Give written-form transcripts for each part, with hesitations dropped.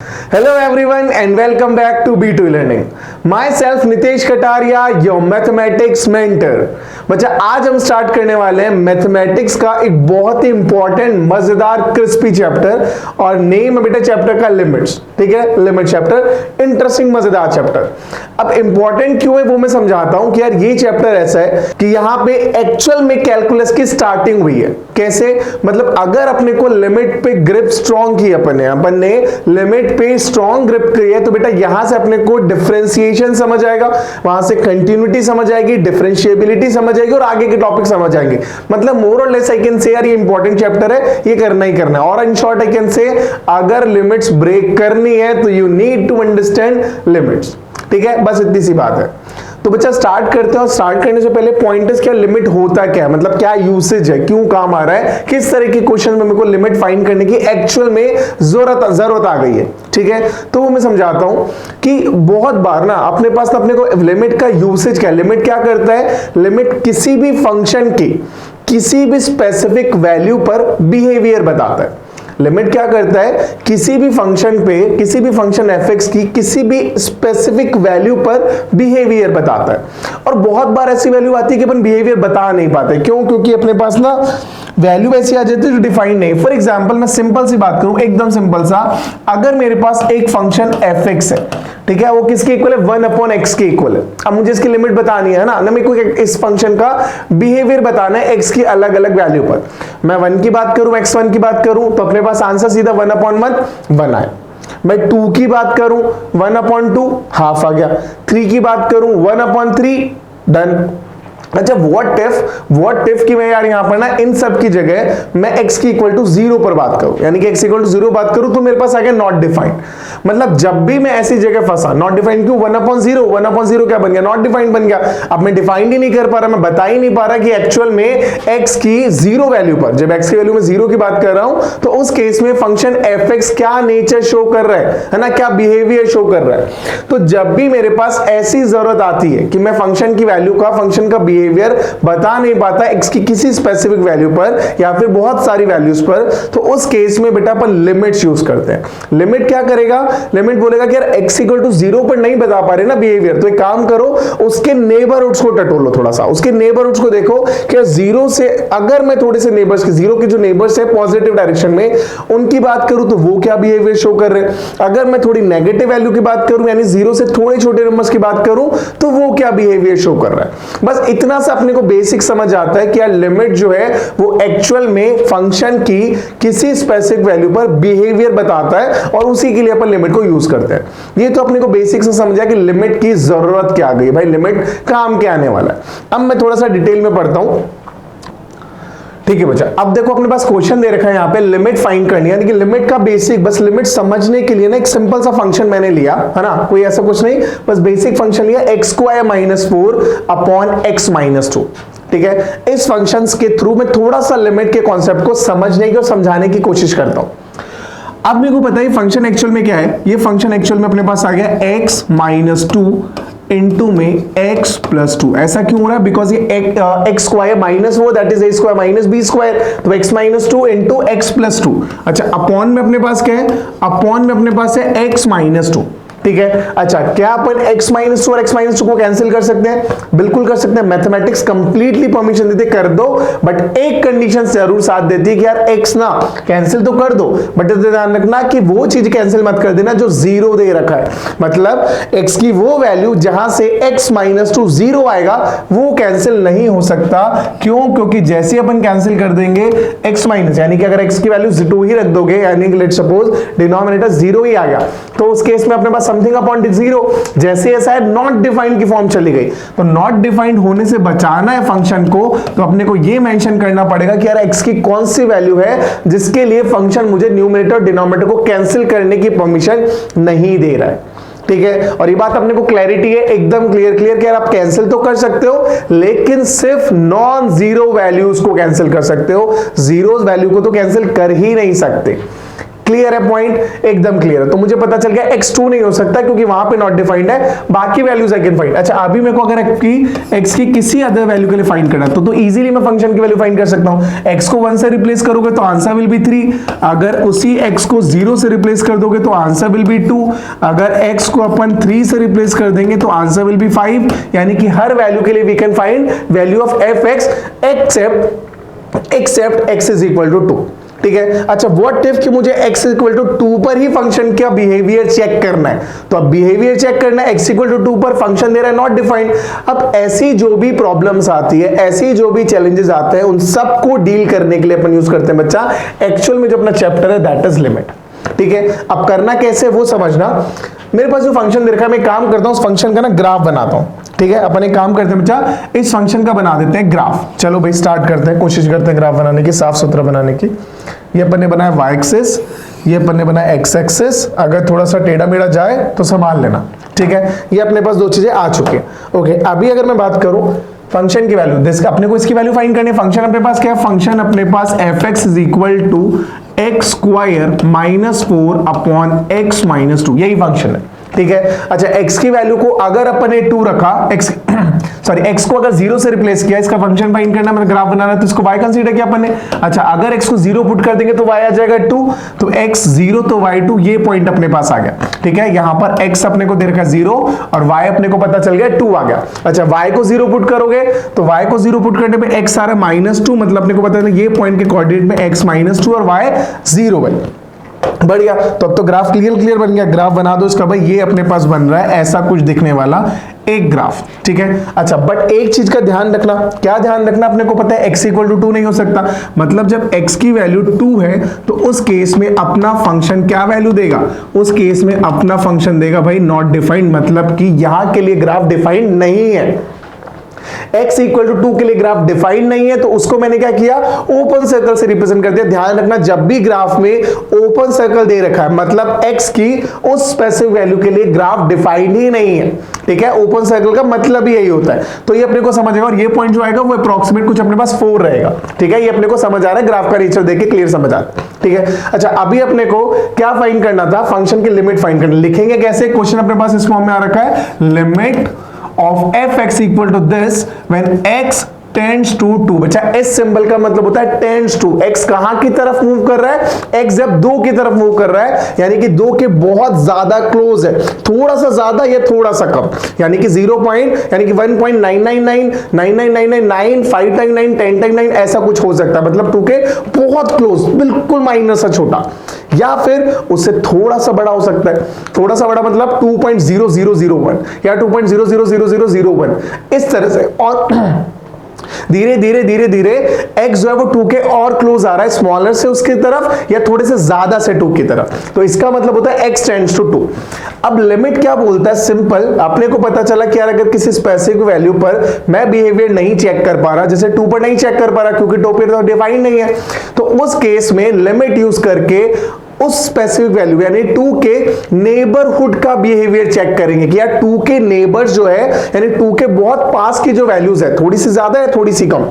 Hello everyone and welcome back to B2 Learning. Myself Nitesh Kataria, your mathematics mentor. बच्चा आज हम start करने वाले हैं मैथमेटिक्स का एक बहुत ही इंपॉर्टेंट मजेदार क्रिस्पी चैप्टर और नेम है बेटा चैप्टर का लिमिट्स. ठीक है, लिमिट चैप्टर, इंटरेस्टिंग मजेदार चैप्टर. अब इंपॉर्टेंट क्यों है वो मैं समझाता हूं कि यार ये चैप्टर ऐसा है कि यहाँ पे एक्चुअल में कैलकुलस की स्टार्टिंग हुई है. कैसे? मतलब अगर अपने को लिमिट पे ग्रिप स्ट्रॉन्ग की अपन ने लिमिट पे स्ट्रॉन्ग ग्रिप की है तो बेटा यहां से अपने को डिफरेंशिएशन समझ आएगा, वहां से कंटिन्यूटी समझ आएगी, डिफरेंशिएबिलिटी समझ आएगी और आगे के टॉपिक समझ आएंगे. मतलब मोर और लेस आई कैन से यार ये इंपॉर्टेंट चैप्टर है, ये करना ही करना है. और in short I can say अगर लिमिट्स ब्रेक करनी है तो you need to understand limits. ठीक है, बस इतनी सी बात है. तो बच्चा स्टार्ट करते हैं और स्टार्ट करने से पहले पॉइंटर्स क्या लिमिट होता क्या है, मतलब क्या यूसेज है, क्यों काम आ रहा है, किस तरह की क्वेश्चन में मेरे को लिमिट फाइंड करने की एक्चुअल में जरूरत आ गई है. ठीक है, तो वो मैं समझाता हूं कि बहुत बार ना अपने पास अपने को लिमिट का यूसेज क्या है. लिमिट क्या करता है? लिमिट किसी भी फंक्शन की किसी भी स्पेसिफिक वैल्यू पर बिहेवियर बताता है. लिमिट क्या करता है? किसी भी फंक्शन पे, किसी भी फंक्शन f(x) की किसी भी स्पेसिफिक वैल्यू पर बिहेवियर बताता है. और बहुत बार ऐसी वैल्यू आती है कि अपन बिहेवियर बता नहीं पाते. क्यों? क्योंकि अपने पास ना वैल्यू ऐसी आ जाती है जो डिफाइंड नहीं. फॉर एग्जांपल मैं सिंपल सी बात करूं, एकदम सिंपल सा, अगर मेरे पास एक फंक्शन f(x) है, ठीक है, वो किसके इक्वल है? 1/x के इक्वल है. अब मुझे इसकी लिमिट बतानी है ना मेरे को इस फंक्शन का बिहेवियर बताना है x की अलग अलग वैल्यू पर. मैं 1 की बात करूं, x1 की बात करूं तो अपने पास आंसर सीधा 1/1 आए. मैं 2 की बात करूं 1/2 हाफ आ गया. 3 की बात करूं 1/3 डन. अच्छा, व्हाट इफ कि मैं यार यहां पर ना इन सब की जगह मैं x की इक्वल टू 0 पर बात करूं, यानी कि x इक्वल टू 0 बात करूं तो मेरे पास आ गया नॉट डिफाइंड. मतलब जब भी मैं ऐसी जगह फंसा, नॉट डिफाइंड क्यों? 1/0 क्या बन गया? नॉट डिफाइंड बन गया. अब मैं डिफाइंड ही नहीं कर पा रहा, मैं बता ही नहीं पा रहा कि एक्चुअल में x की 0 वैल्यू पर, जब x की वैल्यू में 0 की बात कर रहा हूं तो उस केस में फंक्शन f(x) क्या नेचर शो कर रहा है ना, क्या बिहेवियर शो कर रहा है. तो जब भी मेरे पास ऐसी जरूरत आती है कि मैं फंक्शन की वैल्यू का, फंक्शन का बिहेवियर बता नहीं पाता x की किसी स्पेसिफिक वैल्यू पर या फिर बहुत सारी वैल्यूज पर, तो उस केस में बेटा अपन लिमिट्स यूज करते हैं. लिमिट क्या करेगा? लिमिट बोलेगा कि यार x इक्वल टू 0 पर नहीं बता पा रहे ना बिहेवियर, तो एक काम करो, उसके नेबरहुड्स को टटोलो थोड़ा सा, उसके नेबरहुड्स को देखो कि 0 से अगर मैं थोड़े से नेबर्स के, 0 के जो नेबर्स है पॉजिटिव डायरेक्शन में, उनकी बात करूं तो वो क्या बिहेवियर शो कर रहे हैं. अगर मैं थोड़ी नेगेटिव वैल्यू की बात करूं, यानी 0 से थोड़े छोटे नंबर्स की बात करूं तो वो क्या बिहेवियर शो कर रहा है. बस इतना सा अपने को बेसिक समझ आता है कि यार लिमिट जो है वो एक्चुअल में फंक्शन की किसी स्पेसिफिक वैल्यू पर बिहेवियर बताता है और उसी के लिए अपन लिमिट को यूज करते हैं. ये तो अपने को बेसिक से समझा कि लिमिट की जरूरत क्या आ गई भाई, लिमिट काम क्या आने वाला है. अब मैं थोड़ा सा डिटेल में पढ़ता हूं. ठीक है बच्चा, अब देखो अपने पास क्वेश्चन दे रखा है यहाँ पे, लिमिट फाइंड करनी है, यानी कि लिमिट का बेसिक, बस लिमिट समझने के लिए ना एक सिंपल सा फंक्शन मैंने लिया है ना, कोई ऐसा कुछ नहीं, बस बेसिक फंक्शन लिया x² - 4 अपॉन x - 2. ठीक है, इस फंक्शंस के थ्रू मैं थोड़ा सा लिमिट के कॉन्सेप्ट को समझने की और समझाने की कोशिश करता हूं. अब मेरे को पता है फंक्शन एक्चुअल में क्या है. ये फंक्शन एक्चुअल में अपने पास आ गया x - 2 इनटू में x + 2. ऐसा क्यों हो रहा है? बिकॉज ये x² माइनस वो, दैट इज a² - b², तो x - 2 इनटू x + 2. अच्छा, अपॉन में अपने पास क्या है? अपॉन में अपने पास है x - 2. ठीक है, अच्छा, क्या अपन x - 2 और x - 2 को कैंसिल कर सकते हैं? बिल्कुल कर सकते हैं. मैथमेटिक्स कंप्लीटली परमिशन देते कर दो, बट एक कंडीशन जरूर साथ देती है कि यार x ना कैंसिल तो कर दो, बट ध्यान रखना कि वो चीज कैंसिल मत कर देना जो 0 दे रखा है. मतलब x की वो वैल्यू जहां से x - 2 0 आएगा वो कैंसिल नहीं हो सकता. क्यों? क्योंकि जैसे अपन कैंसिल कर देंगे x माइनस, यानी कि अगर x की वैल्यू 2 ही रख दोगे, यानी कि लेट्स सपोज डिनोमिनेटर 0 ही आ गया, तो उस केस में अपने पास समथिंग अपॉन 0, जैसे ऐसा है नॉट डिफाइंड की फॉर्म चली गई. तो नॉट डिफाइंड होने से बचाना है फंक्शन को, तो अपने को ये मेंशन करना पड़ेगा कि यार x की कौन सी वैल्यू है जिसके लिए फंक्शन मुझे न्यूमरेटर और डिनोमिनेटर को कैंसिल करने की परमिशन नहीं दे रहा है. ठीक है, और ये बात अपने को क्लैरिटी है, एकदम क्लियर कि यार आप कैंसिल तो कर सकते हो लेकिन सिर्फ नॉन जीरो वैल्यूज को कैंसिल कर सकते हो, जीरो वैल्यू को तो कैंसिल कर ही नहीं सकते. क्लियर है पॉइंट, एकदम क्लियर है। तो मुझे पता चल गया x2 नहीं हो सकता क्योंकि वहां पे नॉट डिफाइंड है, बाकी वैल्यूज आई कैन फाइंड। अच्छा अभी मेरे को अगर x की किसी अदर वैल्यू के लिए फाइंड करना तो इजीली मैं फंक्शन की वैल्यू फाइंड कर सकता हूं। x को 1 से रिप्लेस करोगे तो आंसर विल बी 3, अगर उसी x को 0 से रिप्लेस कर दोगे तो आंसर विल बी 2, अगर x को अपन 3 से रिप्लेस कर देंगे तो आंसर विल बी 5, यानी कि हर वैल्यू के लिए we can find value of fx except x is equal to 2। ठीक है। अच्छा व्हाट इफ कि मुझे x इक्वल टू 2 पर ही फंक्शन का बिहेवियर चेक करना है, तो अब बिहेवियर चेक करना है, x इक्वल टू 2 पर फंक्शन दे रहा है नॉट डिफाइंड। अब ऐसी जो भी प्रॉब्लम्स आती है, ऐसी जो भी चैलेंजेस आते हैं, उन सबको डील करने के लिए अपन यूज करते हैं बच्चा एक्चुअल में जो अपना चैप्टर है दैट इज लिमिट। ठीक है। अब करना कैसे वो समझना। मेरे पास जो फंक्शन दे रखा है मैं काम करता हूं उस फंक्शन का ना ग्राफ बनाता हूं। ठीक है। अपन एक काम करते हैं बच्चा, इस फंक्शन का बना देते हैं ग्राफ। चलो भाई स्टार्ट करते हैं, कोशिश करते हैं ग्राफ बनाने की, साफ सुथरा बनाने की। ये अपन ने बनाया y एक्सिस, ये अपन ने बनाया x एक्सिस, अगर थोड़ा सा टेढ़ा मेढ़ा जाए तो संभाल लेना। ठीक है। ये अपने पास दो चीजें आ चुकी है। ओके अभी अगर मैं बात करूं फंक्शन की वैल्यू, अपने को इसकी वैल्यू फाइंड करनी है। फंक्शन अपने पास क्या है, फंक्शन अपने पास fx is equal to x square minus 4 upon x minus 2, यही फंक्शन है। ठीक है। अच्छा x की वैल्यू को अगर अपन ने 2 रखा, x को अगर 0 से रिप्लेस किया, इसका फंक्शन फाइंड करना है, ग्राफ बनाना है, तो इसको y कंसीडर किया अपन ने। अच्छा अगर x को 0 पुट कर देंगे तो y आ जाएगा 2, तो x 0 तो y 2, ये पॉइंट अपने पास आ गया। ठीक है। यहां पर x अपने को दे रखा 0 और y अपने को पता चल गया 2 आ गया। अच्छा y को 0 पुट करोगे तो y को 0 पुट करने पे x आ रहा है -2, मतलब अपने को पता है ये पॉइंट के कोऑर्डिनेट में x -2 और y 0 है। बढ़िया। तो अब तो ग्राफ क्लियर बन गया। ग्राफ बना दो इसका भाई, ये अपने पास बन रहा है ऐसा कुछ दिखने वाला एक ग्राफ। ठीक है। अच्छा बट एक चीज का ध्यान रखना, क्या ध्यान रखना, अपने को पता है x इक्वल टू 2 नहीं हो सकता, मतलब जब x की वैल्यू 2 है तो उस केस में अपना फंक्शन क्या वैल्यू देगा, उस केस में अपना फंक्शन देगा भाई नॉट डिफाइंड, मतलब कि यहां के लिए ग्राफ डिफाइंड नहीं है। x इक्वल टू 2 के लिए ग्राफ डिफाइंड नहीं है, तो उसको मैंने क्या किया, ओपन सर्कल से रिप्रेजेंट कर दिया। ध्यान रखना जब भी ग्राफ में ओपन सर्कल दे रखा है मतलब x की उस स्पेसिफिक वैल्यू के लिए ग्राफ डिफाइंड ही नहीं है। ठीक है। ओपन सर्कल का मतलब ही यही होता है। तो ये अपने को समझ आएगा, और ये पॉइंट जो आएगा वो अप्रॉक्सीमेट कुछ अपने पास 4 रहेगा। ठीक है। ये अपने को समझ आ रहा है, ग्राफ का नेचर देख के क्लियर समझ आ रहा है। ठीक है। अच्छा अभी अपने को क्या फाइंड करना था, फंक्शन की लिमिट फाइंड करना। लिखेंगे कैसे, क्वेश्चन अपने पास इस फॉर्म में आ रखा है, limit of fx equal to this when x tends to 2। बच्चा इस सिंबल का मतलब होता है tends to, x कहां की तरफ मूव कर रहा है, x जब 2 की तरफ मूव कर रहा है यानी कि 2 के बहुत ज्यादा क्लोज है, थोड़ा सा ज्यादा या थोड़ा सा कम, यानी कि 0 पॉइंट यानी कि 1.999 99999 5 टाइम 9 10 टाइम 9 ऐसा कुछ हो सकता है, मतलब 2 के बहुत क्लोज, बिल्कुल माइनर सा छोटा, या फिर उससे थोड़ा सा बड़ा हो सकता है। थोड़ा सा बड़ा मतलब 2.0001 या 2.000001 इस तरह से। और धीरे धीरे धीरे धीरे x जो है वो 2 के और क्लोज आ रहा है, स्मॉलर से उसकी तरफ या थोड़े से ज्यादा से 2 की तरफ, तो इसका मतलब होता है x टेंड्स टू 2। अब लिमिट क्या बोलता है, सिंपल, अपने को पता चला कि यार अगर किसी स्पेसिफिक वैल्यू पर मैं बिहेवियर नहीं चेक कर पा रहा, जैसे 2 पर नहीं चेक कर पा रहा क्योंकि 2 पर डिफाइन नहीं है, तो उस केस में लिमिट यूज करके उस स्पेसिफिक वैल्यू यानी 2 के नेबरहुड का बिहेवियर चेक करेंगे कि यार 2 के नेबर्स जो है यानी 2 के बहुत पास की जो वैल्यूज है, थोड़ी सी ज्यादा है थोड़ी सी कम,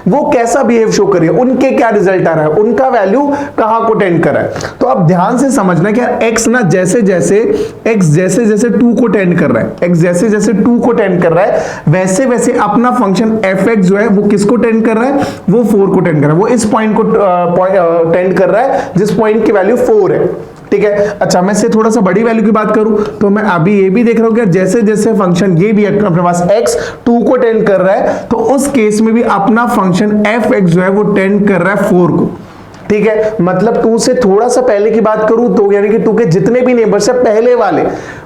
वो कैसा बिहेव शो कर रही है, उनके क्या रिजल्ट आ रहा है, उनका वैल्यू कहां को टेंड कर रहा है। तो अब ध्यान से समझना कि यार x ना जैसे जैसे 2 को टेंड कर रहा है, x जैसे जैसे 2 को टेंड कर रहा है वैसे वैसे अपना फंक्शन fx जो है वो किसको टेंड कर रहा है, वो 4 को टेंड कर रहा है, वो इस पॉइंट को टेंड कर रहा है जिस पॉइंट की वैल्यू 4 है। ठीक है। अच्छा मैं से थोड़ा सा बड़ी वैल्यू की बात करूं तो मैं अभी ये भी देख रहा हूं कि जैसे जैसे फंक्शन ये भी अपने पास x 2 को टेंड कर रहा है, तो उस केस में भी अपना फंक्शन fx जो है वो टेंड कर रहा है 4 को। ठीक है। मतलब 2 से थोड़ा सा पहले की बात करूं तो यानी कि 2 के जितने भी नेबर्स है पहले वाले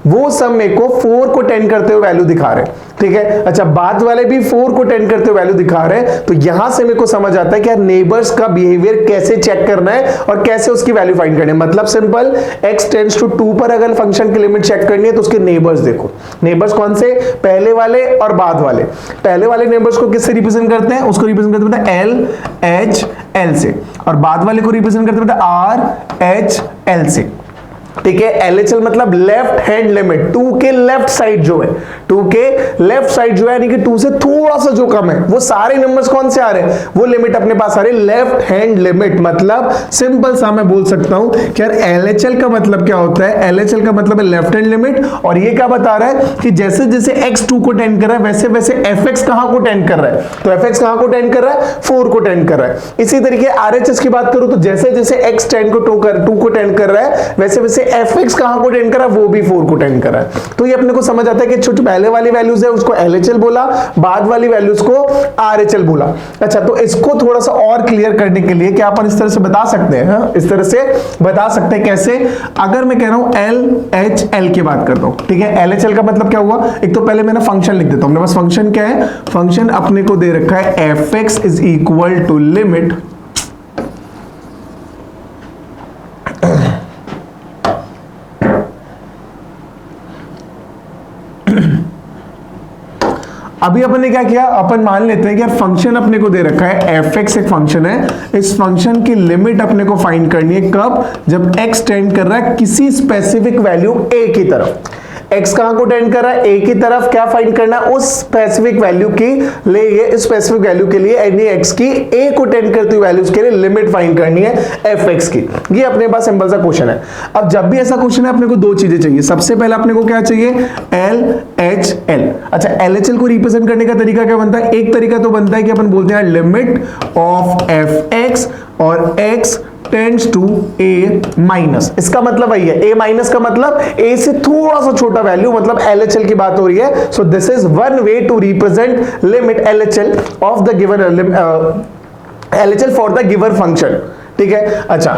वो सब मेरे को 4 को टेंड करते हुए वैल्यू दिखा रहे हैं। ठीक है। अच्छा बाद वाले भी 4 को टेंड करते हुए वैल्यू दिखा रहे हैं, तो यहां से मेरे को समझ आता है कि यार नेबर्स का बिहेवियर कैसे चेक करना है और कैसे उसकी वैल्यू फाइंड करनी है। मतलब सिंपल, x टेंड्स टू 2 पर अगर फंक्शन की लिमिट चेक करनी है तो उसके नेबर्स देखो, नेबर्स कौन से, पहले वाले और बाद वाले। पहले वाले नेबर्स को किससे रिप्रेजेंट करते हैं, उसको रिप्रेजेंट करते हैं L H L से, और बाद वाले को रिप्रेजेंट करते हैं R H L से। ठीक है। LHL मतलब लेफ्ट हैंड लिमिट, 2 के लेफ्ट साइड जो है, 2 के लेफ्ट साइड जो है यानी कि 2 से थोड़ा सा जो कम है, वो सारे नंबर्स कौन से आ रहे हैं, वो लिमिट अपने पास आ रही है लेफ्ट हैंड लिमिट। मतलब सिंपल सा मैं बोल सकता हूं कि यार LHL का मतलब क्या होता है, LHL का मतलब है लेफ्ट हैंड लिमिट, और ये क्या बता रहा है कि जैसे जैसे x 2 को टेंड कर रहा है वैसे वैसे fx कहां को टेंड कर रहा है, तो fx कहां को टेंड कर रहा है, 4 को टेंड कर रहा है। इसी तरीके RHS की बात करूं तो जैसे जैसे x 10 को 2 को टेंड कर रहा है वैसे वैसे fx कहां को टेंड कर रहा है, वो भी 4 को टेंड कर रहा है। तो ये अपने को समझ आता है कि छोटी पहले वाली वैल्यूज है उसको LHL बोला, बाद वाली वैल्यूज को RHL बोला। अच्छा, तो इसको थोड़ा सा और क्लियर करने के लिए क्या अपन इस तरह से बता सकते हैं, हाँ? इस तरह से बता सकते हैं कैसे, अगर मैं कह रहा हूं LHL की बात करता हूं, ठीक है। LHL का मतलब क्या हुआ, एक तो पहले मैंने फंक्शन लिख देता हूं, मेरे पास फंक्शन क्या है, फंक्शन अपने को दे रखा है fx is equal to limit अभी अपन ने क्या किया, अपन मान लेते हैं कि यार फंक्शन अपने को दे रखा है fx, एक फंक्शन है, इस फंक्शन की लिमिट अपने को फाइंड करनी है कब, जब x टेंड कर रहा है किसी स्पेसिफिक वैल्यू a की तरफ। x कहां को टेंड कर रहा है, a की तरफ, क्या फाइंड करना है, उस स्पेसिफिक वैल्यू की लिए, इस स्पेसिफिक वैल्यू के लिए यानी x की a को टेंड करती हुई वैल्यूज के लिए लिमिट फाइंड करनी है fx की। ये अपने पास सिंपल सा क्वेश्चन है। अब जब भी ऐसा क्वेश्चन है अपने को दो चीजें चाहिए, सबसे पहले अपने को क्या चाहिए, LHL। अच्छा, LHL को रिप्रेजेंट करने का तरीका क्या बनता है, एक तरीका तो बनता है कि अपन बोलते हैं लिमिट ऑफ fx और x tends to a minus, इसका मतलब वही है, a माइनस का मतलब a से थोड़ा सा छोटा वैल्यू, मतलब LHL की बात हो रही है। So this is one way to represent limit LHL of the given LHL for the given function, ठीक है। अच्छा,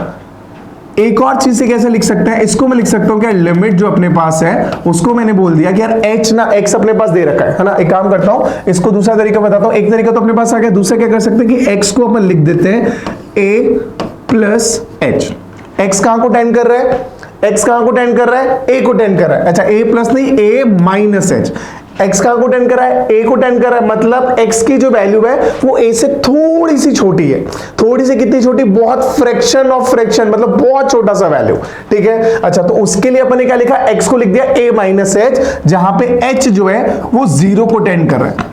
एक और चीज से कैसे लिख सकते हैं, इसको मैं लिख सकता हूं कि लिमिट जो अपने पास है उसको मैंने बोल दिया कि यार h ना x अपने पास दे रखा है ना। एक काम करता हूं, इसको दूसरा तरीका बताता हूं, एक तरीका तो अपने पास आ गया, दूसरा क्या कर सकते हैं कि x को अपन लिख देते हैं a प्लस h। x कहां को टेंड कर रहा है, x कहां को टेंड कर रहा है, a को टेंड कर रहा है। अच्छा, a प्लस नहीं, a माइनस h। x कहां को टेंड कर रहा है, a को टेंड कर रहा है, मतलब x की जो वैल्यू है वो a से थोड़ी सी छोटी है। थोड़ी सी कितनी छोटी, बहुत फ्रैक्शन ऑफ फ्रैक्शन, मतलब बहुत छोटा सा वैल्यू, ठीक है। अच्छा, तो उसके लिए अपन ने क्या लिखा, x को लिख दिया a माइनस h, जहां पे h जो है वो 0 को टेंड कर रहा है,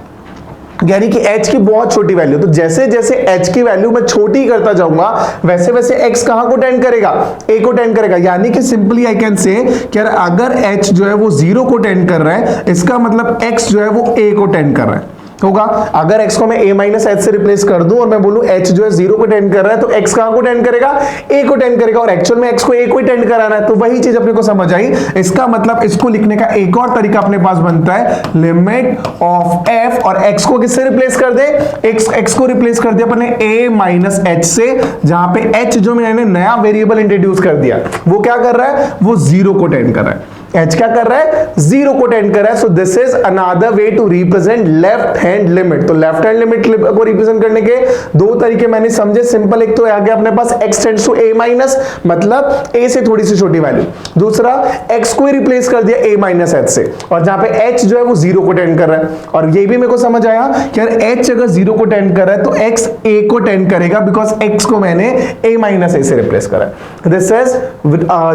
यानी कि h की बहुत छोटी वैल्यू। तो जैसे जैसे h की वैल्यू मैं छोटी करता जाऊंगा वैसे वैसे x कहां को टेंड करेगा, a को टेंड करेगा। यानी कि सिंपली आई कैन से कि अगर h जो है वो 0 को टेंड कर रहा है, इसका मतलब x जो है वो a को टेंड कर रहा है होगा। अगर x को मैं a माइनस h से रिप्लेस कर दूं और मैं बोलूं h जो है 0 को टेंड कर रहा है, तो x कहां को टेंड करेगा, a को टेंड करेगा, और एक्चुअल में x को a को ही टेंड कराना है। तो वही चीज अपने को समझ आई। इसका मतलब इसको लिखने का एक और तरीका अपने पास बनता है, लिमिट ऑफ f, और x को किससे रिप्लेस कर दे, x को रिप्लेस कर दिया अपने a माइनस h से, जहां पे h जो मैंने नया वेरिएबल इंट्रोड्यूस कर दिया वो क्या कर रहा है, वो 0 को टेंड कर रहा है। h क्या कर रहा है, 0 को टेंड कर रहा है। So this is another way to represent left hand limit. तो लेफ्ट हैंड लिमिट को रिप्रेजेंट करने के दो तरीके मैंने समझे। सिंपल, एक तो आ गया अपने पास x tends to a minus, मतलब a से थोड़ी सी छोटी वैल्यू। दूसरा, x को ही रिप्लेस कर दिया a माइनस h से, और जहां पे h जो है वो 0 को टेंड कर रहा है। और ये भी मेरे को समझ आया कि यार h अगर 0 को टेंड कर रहा है तो x a को टेंड करेगा, बिकॉज x को मैंने a माइनस a से रिप्लेस करा है।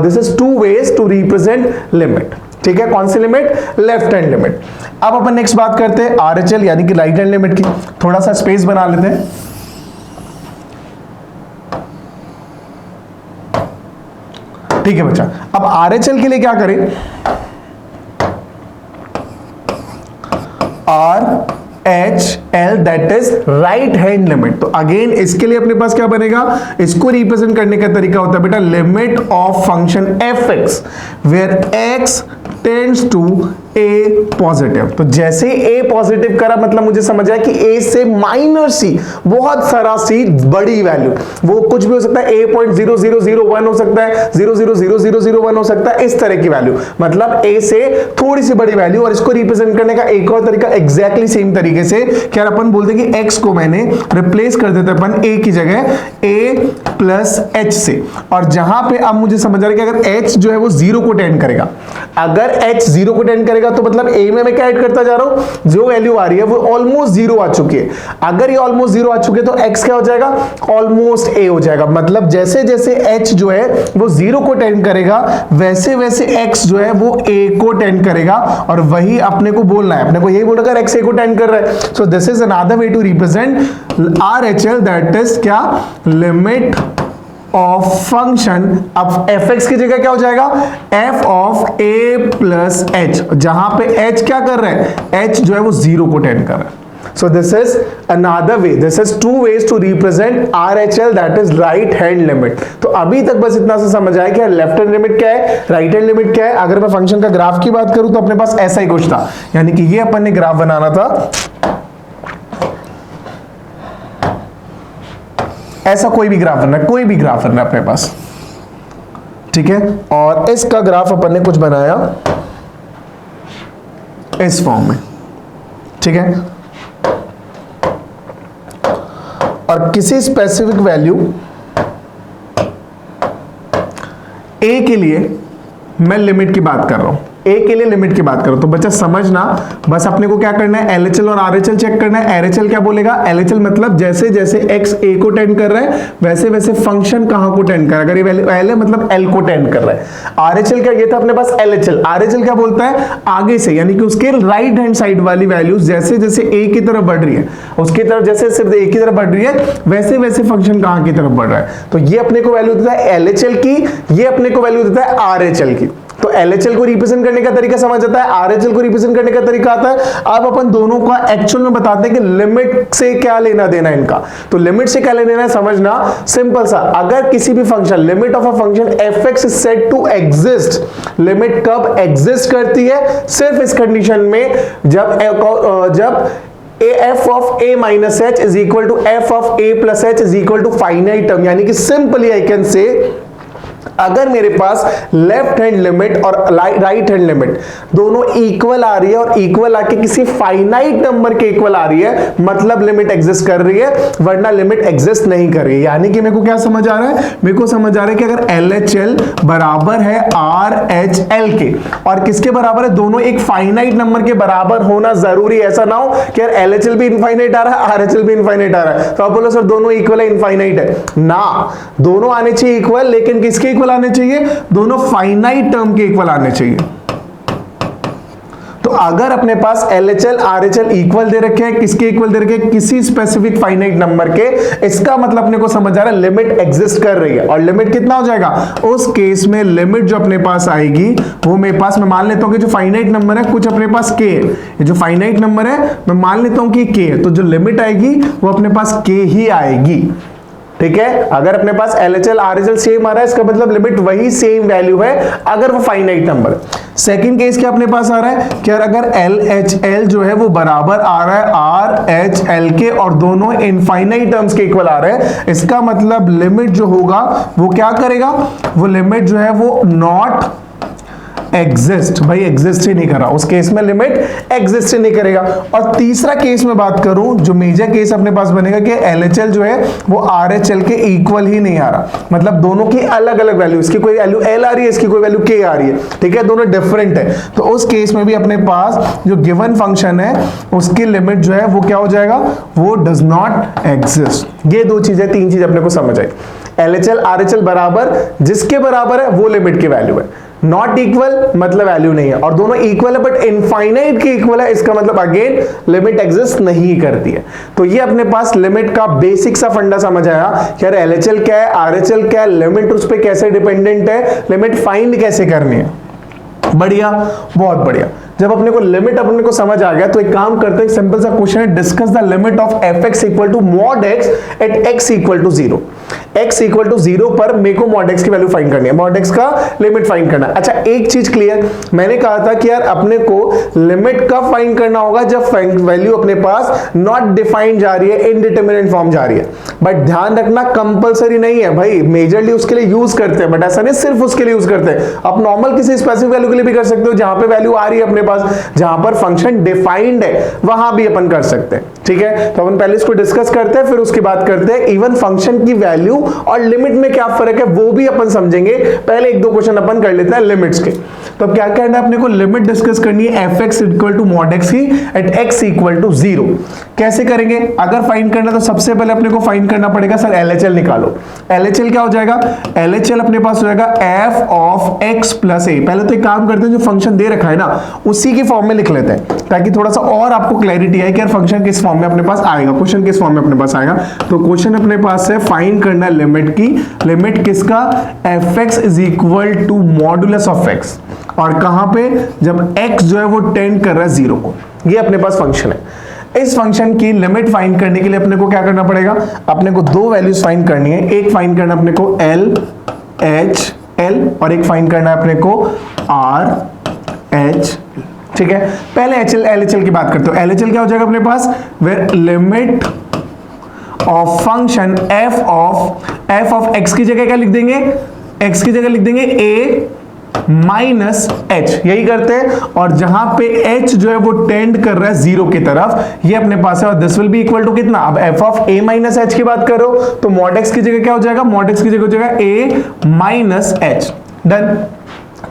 This is two ways to represent limit, ठीक है। कौन सी लिमिट, लेफ्ट हैंड लिमिट। अब अपन नेक्स्ट बात करते हैं RHL यानी कि राइट हैंड लिमिट की। थोड़ा सा स्पेस बना लेते हैं। ठीक है बच्चा, अब RHL के लिए क्या करें, RHL that is right hand limit. तो अगेन इसके लिए अपने पास क्या बनेगा, इसको रिप्रेजेंट करने का तरीका होता है बेटा limit of function fx where x tends to a positive. तो जैसे a पॉजिटिव करा, मतलब मुझे समझ आया कि a से माइनर सी, बहुत सारा सी बड़ी वैल्यू, वो कुछ भी हो सकता है, a.0001 हो सकता है, 0.000001 हो सकता है, इस तरह की वैल्यू, मतलब a से थोड़ी सी बड़ी वैल्यू। और इसको रिप्रेजेंट करने का एक और तरीका एग्जैक्टली सेम तरीके से, क्या अपन बोलते हैं कि x को मैंने रिप्लेस कर देते अपन a की जगह a प्लस h से, और जहां पे अब मुझे समझ आ रहा है कि अगर h जो है वो 0 को टेंड करेगा, अगर h 0 को टेंड करेगा जाएगा, तो मतलब a में मैं क्या ऐड करता जा रहा हूं, जो वैल्यू आ रही है वो ऑलमोस्ट जीरो आ चुकी है। अगर ये ऑलमोस्ट जीरो आ चुके तो x क्या हो जाएगा, ऑलमोस्ट a हो जाएगा। मतलब जैसे जैसे h जो है वो जीरो को टेंड करेगा वैसे वैसे x जो है वो a को टेंड करेगा, और वही अपने को बोलना है, अपने को यही बोलना अगर x a को टेंड कर रहा है। So this is another way to represent RHL, that is क्या, लिमिट ऑफ फंक्शन। अब fx की जगह क्या हो जाएगा, f of a plus h, जहां पे h क्या कर रहा है, h जो है वो जीरो को टेंड कर रहा है। So this is another way. This is two ways to represent RHL, that is right hand limit. तो अभी तक बस इतना से समझ आया कि लेफ्ट हैंड लिमिट क्या है, राइट हैंड लिमिट क्या है। अगर मैं फंक्शन का ग्राफ की बात करूं तो अपने पास ऐसा ही कुछ था, यानी कि ये अपन ने ग्राफ बनाना था, ऐसा कोई भी ग्राफ बनना है, कोई भी ग्राफ बनना है अपने पास, ठीक है। और इसका ग्राफ अपन ने कुछ बनाया इस फॉर्म में, ठीक है। और किसी स्पेसिफिक वैल्यू a के लिए मैं लिमिट की बात कर रहा हूं, a के लिए लिमिट की बात करो तो बच्चा समझना, बस अपने को क्या करना है, LHL और RHL चेक करना है। LHL क्या बोलेगा, LHL मतलब जैसे जैसे x a को टेंड कर रहा है वैसे वैसे फंक्शन कहां को टेंड कर रहा है, अगर ये वैल्यू L है मतलब L को टेंड कर रहा है। RHL क्या, ये था अपने पास LHL, RHL क्या बोलता है, आगे से, यानी कि उसके राइट हैंड साइड वाली वैल्यू जैसे जैसे a की तरफ बढ़ रही है, उसकी तरफ जैसे सिर्फ a की तरफ बढ़ रही है वैसे वैसे फंक्शन कहां की तरफ बढ़ रहा है। तो ये अपने को वैल्यू देता है LHL की, ये अपने को वैल्यू देता है RHL की। तो LHL को रिप्रेजेंट करने का तरीका समझ आता है, RHL को रिप्रेजेंट करने का तरीका आता है। अब अपन दोनों का एक्चुअल में बताते हैं कि लिमिट से क्या लेना देना है इनका। तो लिमिट से क्या लेना देना है समझना, सिंपल सा, अगर किसी भी function, limit of a function fx is said to exist, limit कब एग्जिस्ट करती है, सिर्फ इस कंडीशन में जब f of a minus h is equal to f of a plus h is equal to finite term, यानी कि simply I can say अगर मेरे पास लेफ्ट हैंड लिमिट और राइट हैंड लिमिट दोनों इक्वल आ रही है और इक्वल आके किसी फाइनाइट नंबर के इक्वल आ रही है, मतलब लिमिट एग्जिस्ट कर रही है, वरना लिमिट एग्जिस्ट नहीं कर रही है। यानी कि मेरे को क्या समझ आ रहा है, मेरे को समझ आ रहा है कि अगर LHL बराबर है RHL के, और किसके बराबर है, दोनों एक फाइनाइट नंबर के बराबर होना जरूरी है। ऐसा ना हो कि यार LHL भी इनफाइनाइट आ रहा है RHL भी इनफाइनाइट आ रहा है, तो आप बोलो सर दोनों इक्वल है, इनफाइनाइट है ना, दोनों आने चाहिए इक्वल, लेकिन किसके इक्वल आने चाहिए, दोनों फाइनाइट टर्म के इक्वल आने चाहिए। तो अगर अपने पास LHL RHL इक्वल दे रखे हैं, किसके इक्वल दे रखे हैं, किसी स्पेसिफिक फाइनाइट नंबर के, इसका मतलब अपने को समझ आ रहा है लिमिट एग्जिस्ट कर रही है। और लिमिट कितना हो जाएगा, उस केस में लिमिट जो अपने पास आएगी वो मेरे पास, मैं मान लेता हूं कि जो फाइनाइट नंबर है कुछ अपने पास k है, ये जो फाइनाइट नंबर है मैं मान लेता हूं कि k है, तो जो लिमिट आएगी वो अपने पास k ही आएगी, ठीक है। अगर अपने पास LHL RHL सेम आ रहा है, इसका मतलब लिमिट वही सेम वैल्यू है अगर वो फाइनाइट नंबर। सेकंड केस क्या अपने पास आ रहा है कि अगर LHL जो है वो बराबर आ रहा है RHL के और दोनों इनफाइनाइट टर्म्स के इक्वल आ रहे हैं, इसका मतलब लिमिट जो होगा वो क्या करेगा, वो लिमिट जो है वो नॉट एग्जिस्ट, भाई एग्जिस्ट ही नहीं कर रहा, उस केस में लिमिट एग्जिस्ट ही नहीं करेगा। और तीसरा केस में बात करूं, जो मेजर केस अपने पास बनेगा कि LHL जो है वो RHL के इक्वल ही नहीं आ रहा, मतलब दोनों की अलग अलग वैल्यू, इसकी कोई वैल्यू L आ रही है, इसकी कोई वैल्यू K आ रही है, ठीक है, दोनों डिफरेंट है। तो उस केस में भी अपने पास जो गिवन फंक्शन है उसकी लिमिट जो है वो क्या हो जाएगा, वो डज नॉट एग्जिस्ट। ये दो चीजें, तीन चीज अपने को समझ आई। LHL RHL बराबर, जिसके बराबर है वो लिमिट की वैल्यू है, नॉट इक्वल मतलब वैल्यू नहीं है, और दोनों इक्वल है बट इनफाइनाइट के इक्वल है, इसका मतलब अगेन लिमिट एग्जिस्ट नहीं करती है। तो ये अपने पास लिमिट का बेसिक सा फंडा समझ आया कि यार LHL क्या है, RHL क्या है, लिमिट उस पर कैसे डिपेंडेंट है, लिमिट फाइंड कैसे करनी है। बढ़िया, बहुत बढ़िया। जब अपने को लिमिट अपने को समझ आ गया तो एक काम करते हैं, सिंपल सा क्वेश्चन है, discuss the limit of fx equal to mod x at x equal to 0। x equal to 0 पर मेरे को mod x की वैल्यू फाइंड करनी है, mod x का लिमिट फाइंड करना है। अच्छा एक चीज क्लियर, मैंने कहा था कि यार अपने को लिमिट कब फाइंड करना होगा, जब वैल्यू अपने पास नॉट डिफाइंड जा रही है, इनडिटरमिनेट फॉर्म जा रही है। बट ध्यान रखना कंपलसरी नहीं है भाई, मेजरली उसके लिए यूज करते हैं, बट ऐसा नहीं सिर्फ उसके लिए यूज करते हैं, आप नॉर्मल किसी स्पेसिफिक वैल्यू के लिए भी कर सकते हो, जहां पे वैल्यू आ रही है अपने पास, जहां पर फंक्शन डिफाइंड है वहां भी अपन कर सकते हैं, ठीक है। तो अपन पहले इसको डिस्कस करते हैं, फिर उसके बाद करते हैं इवन फंक्शन की वैल्यू और लिमिट में क्या फर्क है वो भी अपन समझेंगे। पहले एक दो क्वेश्चन अपन कर लेते हैं लिमिट्स के। तो अब क्या करना है अपने को, लिमिट डिस्कस करनी है fx equal to mod x की एट x इक्वल टू 0। कैसे करेंगे, अगर फाइंड करना तो सबसे पहले अपने को फाइंड करना पड़ेगा सर LHL निकालो। LHL क्या हो जाएगा, LHL अपने पास हो जाएगा f of x plus a। पहले तो एक काम करते हैं, जो फंक्शन दे रखा है ना उसी की फॉर्म में लिख लेते हैं ताकि थोड़ा सा और आपको क्लैरिटी आए कि यार फंक्शन किस फॉर्म में अपने पास आएगा, क्वेश्चन किस फॉर्म में अपने पास आएगा। तो क्वेश्चन अपने पास है फाइंड करना है लिमिट की, लिमिट किसका, fx is equal to modulus of x, और कहां पे, जब x जो है वो टेंड कर रहा है 0 को। ये अपने पास फंक्शन है। इस फंक्शन की लिमिट फाइंड करने के लिए अपने को क्या करना पड़ेगा, अपने को दो वैल्यूज फाइंड करनी है। एक फाइंड करना अपने को L H L और एक फाइंड करना है अपने को R H। ठीक है, पहले LHL की बात करते हो। LHL क्या हो जाएगा अपने पास, where limit of function f of x की जगह क्या लिख देंगे, x की जगह लिख देंगे a माइनस h, यही करते हैं। और जहां पे h जो है वो टेंड कर रहा है 0 की तरफ, ये अपने पास है। और this will be equal to कितना, अब f of a minus h की बात करो तो mod x की जगह क्या हो जाएगा, mod x की जगह हो जाएगा a माइनस h। डन।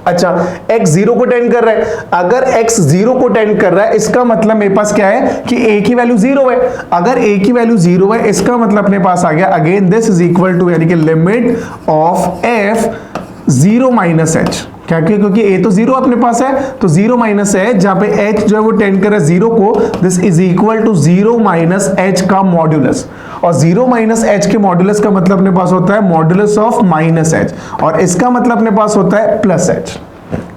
अच्छा, x 0 को टेंड कर रहा है, अगर x 0 को टेंड कर रहा है इसका मतलब मेरे पास क्या है कि a की वैल्यू 0 है। अगर a की वैल्यू 0 है इसका मतलब अपने पास आ गया again this is equal to, यानी कि limit of f 0 minus h। क्या, क्योंकि a तो 0 अपने पास है तो 0 माइनस h, जहां पे h जो है वो टेंड कर रहा है 0 को, this is equal to 0 minus h का मॉड्यूलस। और 0 माइनस h के मॉड्यूलस का मतलब अपने पास होता है मॉड्यूलस ऑफ माइनस h, और इसका मतलब अपने पास होता है प्लस h।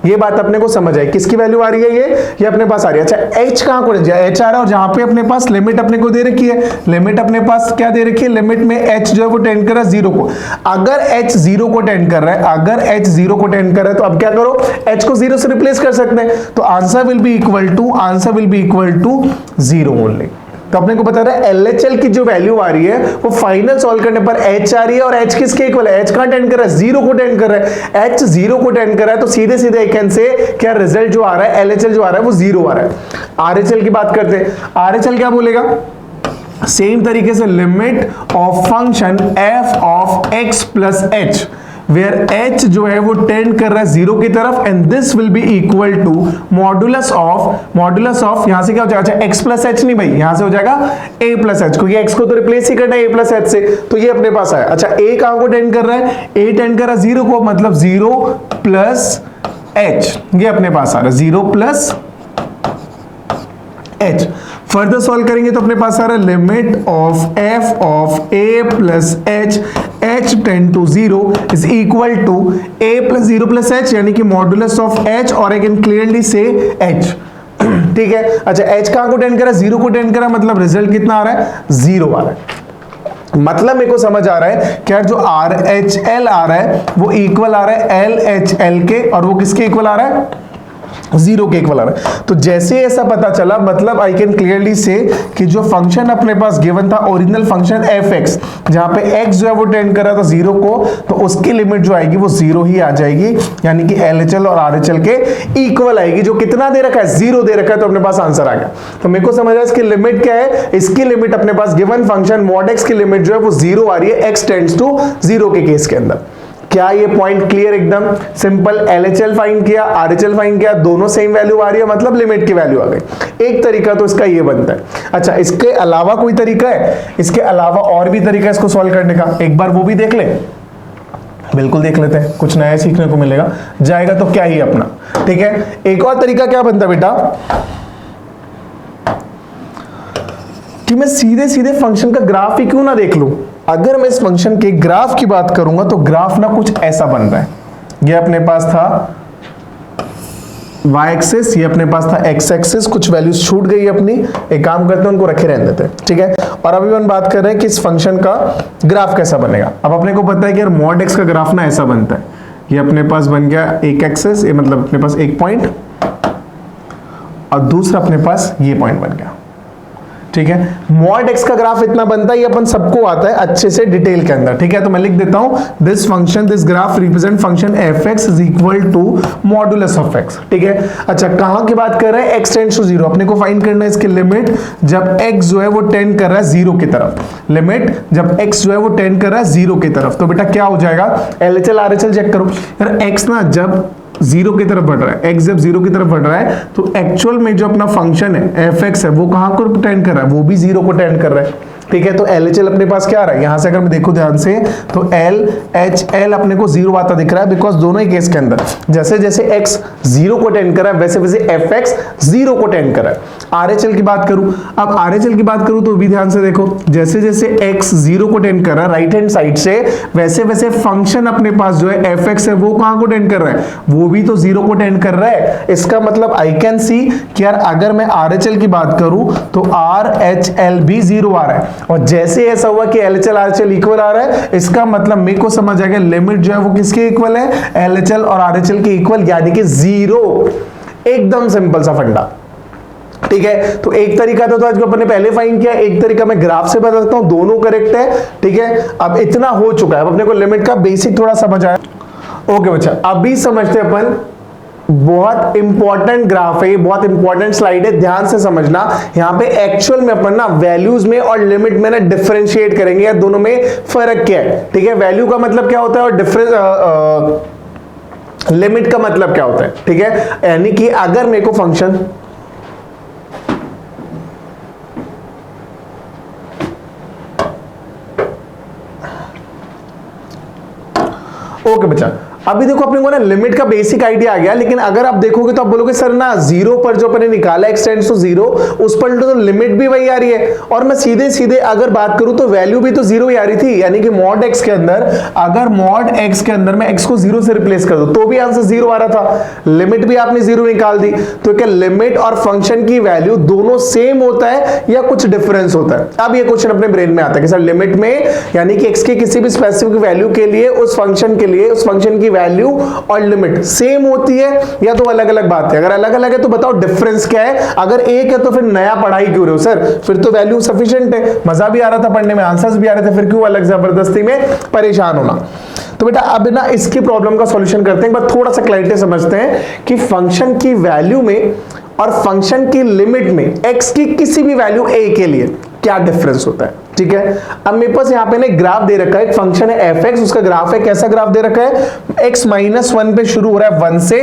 ये बात अपने को समझ आई, किसकी वैल्यू आ रही है ये अपने पास आ रही है। अच्छा, h कहां को, h आ रहा है और जहां पे अपने पास लिमिट अपने को दे रखी है, लिमिट अपने पास क्या दे रखी है, लिमिट में h जो है वो टेंड कर रहा है 0 को। अगर h 0 को टेंड कर रहा है, अगर h 0 को टेंड कर रहा है तो अब क्या करो, h को 0 से रिप्लेस कर सकते हैं। तो answer will be equal to 0 only. तो अपने को बता रहा है LHL की जो वैल्यू आ रही है वो फाइनल सॉल्व करने पर h आ रही है, और h किसके इक्वल है, h कहां टेंड कर रहा है, 0 को टेंड कर रहा है। h 0 को टेंड कर रहा है तो सीधे सीधे आई कैन से क्या रिजल्ट जो आ रहा है LHL जो आ रहा है वो 0 आ रहा है। RHL की बात करते हैं, RHL क्या बोलेगा, सेम तरीके से limit of function f of x plus h, where h जो है वो टेंड कर रहा है 0 की तरफ, and this will be equal to modulus of यहां से क्या हो जाएगा, अच्छा x प्लस h नहीं भाई, यहां से हो जाएगा a प्लस h, क्योंकि x को तो रिप्लेस ही करना है a प्लस h से, तो ये अपने पास आया। अच्छा, a कहां को टेंड कर रहा है, a टेंड कर रहा है 0 को, मतलब 0 प्लस h, ये अपने पास आ रहा है 0 प्लस h। फर्दर सॉल्व करेंगे तो अपने पास आ रहा है limit of f of a plus h tend to 0 is equal to a plus 0 plus h, यानी कि मॉडुलस ऑफ h, और I can clearly see h। ठीक है। अच्छा, h कहां को टेंड कर रहा है, 0 को टेंड कर रहा है, मतलब रिजल्ट कितना आ रहा है, 0 आ रहा है। मतलब मेरे को समझ आ रहा है क्या, जो RHL आ रहा है वो इक्वल आ रहा है LHL के, और वो किसके इक्वल आ रहा है, 0 के इक्वल आ रहा है। तो जैसे ऐसा पता चला, मतलब आई कैन क्लियरली से कि जो फंक्शन अपने पास गिवन था ओरिजिनल फंक्शन fx, जहां पे x जो है वो टेंड कर रहा था 0 को, तो उसकी लिमिट जो आएगी वो 0 ही आ जाएगी, यानी कि LHL और RHL के इक्वल आएगी। जो कितना दे रखा है, 0 दे रखा है, तो अपने पास आंसर आ गया। तो मेरे को समझ आया इसकी लिमिट क्या है, इसकी लिमिट अपने पास गिवन फंक्शन मॉड x की लिमिट जो है वो 0 आ रही है x टेंड्स टू 0 के केस के अंदर। क्या ये पॉइंट क्लियर, एकदम सिंपल। LHL फाइंड किया, RHL फाइंड किया, दोनों सेम वैल्यू आ रही है, मतलब लिमिट की वैल्यू आ गई। एक तरीका तो इसका ये बनता है। अच्छा, इसके अलावा कोई तरीका है, इसके अलावा और भी तरीका इसको सॉल्व करने का, एक बार वो भी देख ले। बिल्कुल देख लेते हैं, कुछ नया सीखने को मिलेगा, जाएगा तो क्या ही अपना। ठीक है, एक और तरीका क्या बनता है बेटा, कि मैं सीधे सीधे फंक्शन का ग्राफ ही क्यों ना देख लूं। अगर मैं इस फंक्शन के ग्राफ की बात करूंगा तो ग्राफ ना कुछ ऐसा बन रहा है। ये अपने पास था y एक्सिस, ये अपने पास था x एक्सिस, कुछ वैल्यूज छूट गई अपनी, एक काम करते हैं उनको रखे रहने देते हैं। ठीक है, और अभी हम बात कर रहे हैं कि इस फंक्शन का ग्राफ कैसा बनेगा। अब अपने को पता है कि यार मॉड x का ग्राफ ना ऐसा बनता है, ये अपने पास बन गया एक एक्सिस, ये मतलब अपने पास एक पॉइंट, और दूसरा अपने पास ये पॉइंट बन गया। ठीक है। मॉड x का ग्राफ इतना बनता है, ये अपन सबको आता है अच्छे से डिटेल के अंदर, ठीक है। तो मैं लिख देता हूं this function, this graph represent function fx is equal to modulus of x, ठीक है। अच्छा, कहां की बात कर रहे हैं? x टेंड्स टू 0, अपने को फाइंड करना है इसकी लिमिट जब x जो है वो टेंड कर रहा है 0 की तरफ। लिमिट जब x जो है वो टेंड कर रहा है 0 की तरफ, तो बेटा क्या हो जाएगा? LHL RHL चेक करो यार। x ना जब 0 की तरफ बढ़ रहा है, x जब 0 की तरफ बढ़ रहा है, तो एक्चुअल में जो अपना फंक्शन है fx है वो कहां को टेंड कर रहा है? वो भी 0 को टेंड कर रहा है, ठीक है। तो LHL अपने पास क्या आ रहा है? यहां से अगर मैं देखूं ध्यान से तो LHL अपने को 0 आता दिख रहा है, बिकॉज दोनों ही केस के अंदर जैसे जैसे x 0 को टेंड कर रहा है वैसे वैसे fx 0 को टेंड कर रहा है। RHL की बात करूं, अब RHL की बात करूं तो भी ध्यान से देखो, जैसे जैसे x 0 को टेंड कर रहा है राइट हैंड साइड से, वैसे वैसे फंक्शन अपने पास जो है fx है वो कहां को टेंड कर रहा है? वो भी तो 0 को टेंड कर रहा है। इसका मतलब आई कैन सी कि यार अगर मैं RHL की बात करूं तो RHL भी 0 आ रहा है, और जैसे ऐसा हुआ कि LHL RHL इक्वल आ रहा है, इसका मतलब मेरे को समझ आ गया लिमिट जो है वो किसके इक्वल है? LHL और RHL के इक्वल, यानी कि 0। एकदम सिंपल सा फंडा, ठीक है। तो एक तरीका तो आज अपन ने पहले फाइंड किया, एक तरीका मैं ग्राफ से बता सकता हूं, दोनों करेक्ट है, ठीक है। अब इतना हो चुका है, अब अपने को लिमिट का बेसिक थोड़ा समझ आया। ओके बच्चा, अभी समझते हैं अपन, बहुत इंपॉर्टेंट ग्राफ है, बहुत इंपॉर्टेंट स्लाइड है, ध्यान से समझना। यहां पे एक्चुअल में अपन ना वैल्यूज में और लिमिट में ना डिफरेंशिएट करेंगे, या दोनों में फर्क क्या है, ठीक है। वैल्यू का मतलब क्या होता है और डिफरेंस लिमिट का मतलब क्या होता है, ठीक है। यानी कि अगर मेरे को फंक्शन ओके बच्चा, अभी देखो अपने को ना लिमिट का बेसिक आइडिया आ गया, लेकिन अगर आप देखोगे तो आप बोलोगे सर ना 0 पर जो अपने निकाला x टेंड्स टू 0 उस पर तो लिमिट भी वही आ रही है, और मैं सीधे सीधे अगर बात करूं तो वैल्यू भी तो 0 ही आ रही थी, यानी कि मॉड x के अंदर अगर मॉड x के अंदर मैं x को 0 से रिप्लेस कर दूं तो भी आंसर 0 आ रहा था, लिमिट भी आपने 0 निकाल दी। तो क्या लिमिट और फंक्शन की वैल्यू दोनों सेम होता है या कुछ डिफरेंस होता है? अब ये क्वेश्चन अपने ब्रेन में आता है कि सर लिमिट में यानी कि x के किसी भी स्पेसिफिक वैल्यू के लिए उस फंक्शन के लिए उस फंक्शन की वैल्यू और लिमिट सेम होती है या तो अलग अलग बात है? अगर अलग अलग है तो बताओ डिफरेंस क्या है, अगर एक है तो फिर नया पढ़ाई क्यों रहे हो सर? फिर तो वैल्यू सफिशिएंट है, मजा भी आ रहा था पढ़ने में, आंसर्स भी आ रहे थे, फिर क्यों अलग जबरदस्ती में परेशान होना? तो बेटा अब ना इसकी प्रॉब्लम का सॉल्यूशन करते हैं, बस थोड़ा सा क्लैरिटी समझते हैं कि फंक्शन की वैल्यू में और फंक्शन की लिमिट में x की किसी भी वैल्यू a के लिए क्या डिफरेंस होता है, ठीक है। अब मेरे पास यहाँ पे ना ग्राफ दे रखा है, एक फंक्शन है fx, उसका ग्राफ है, कैसा ग्राफ दे रखा है? x -1 पे शुरू हो रहा है 1 से,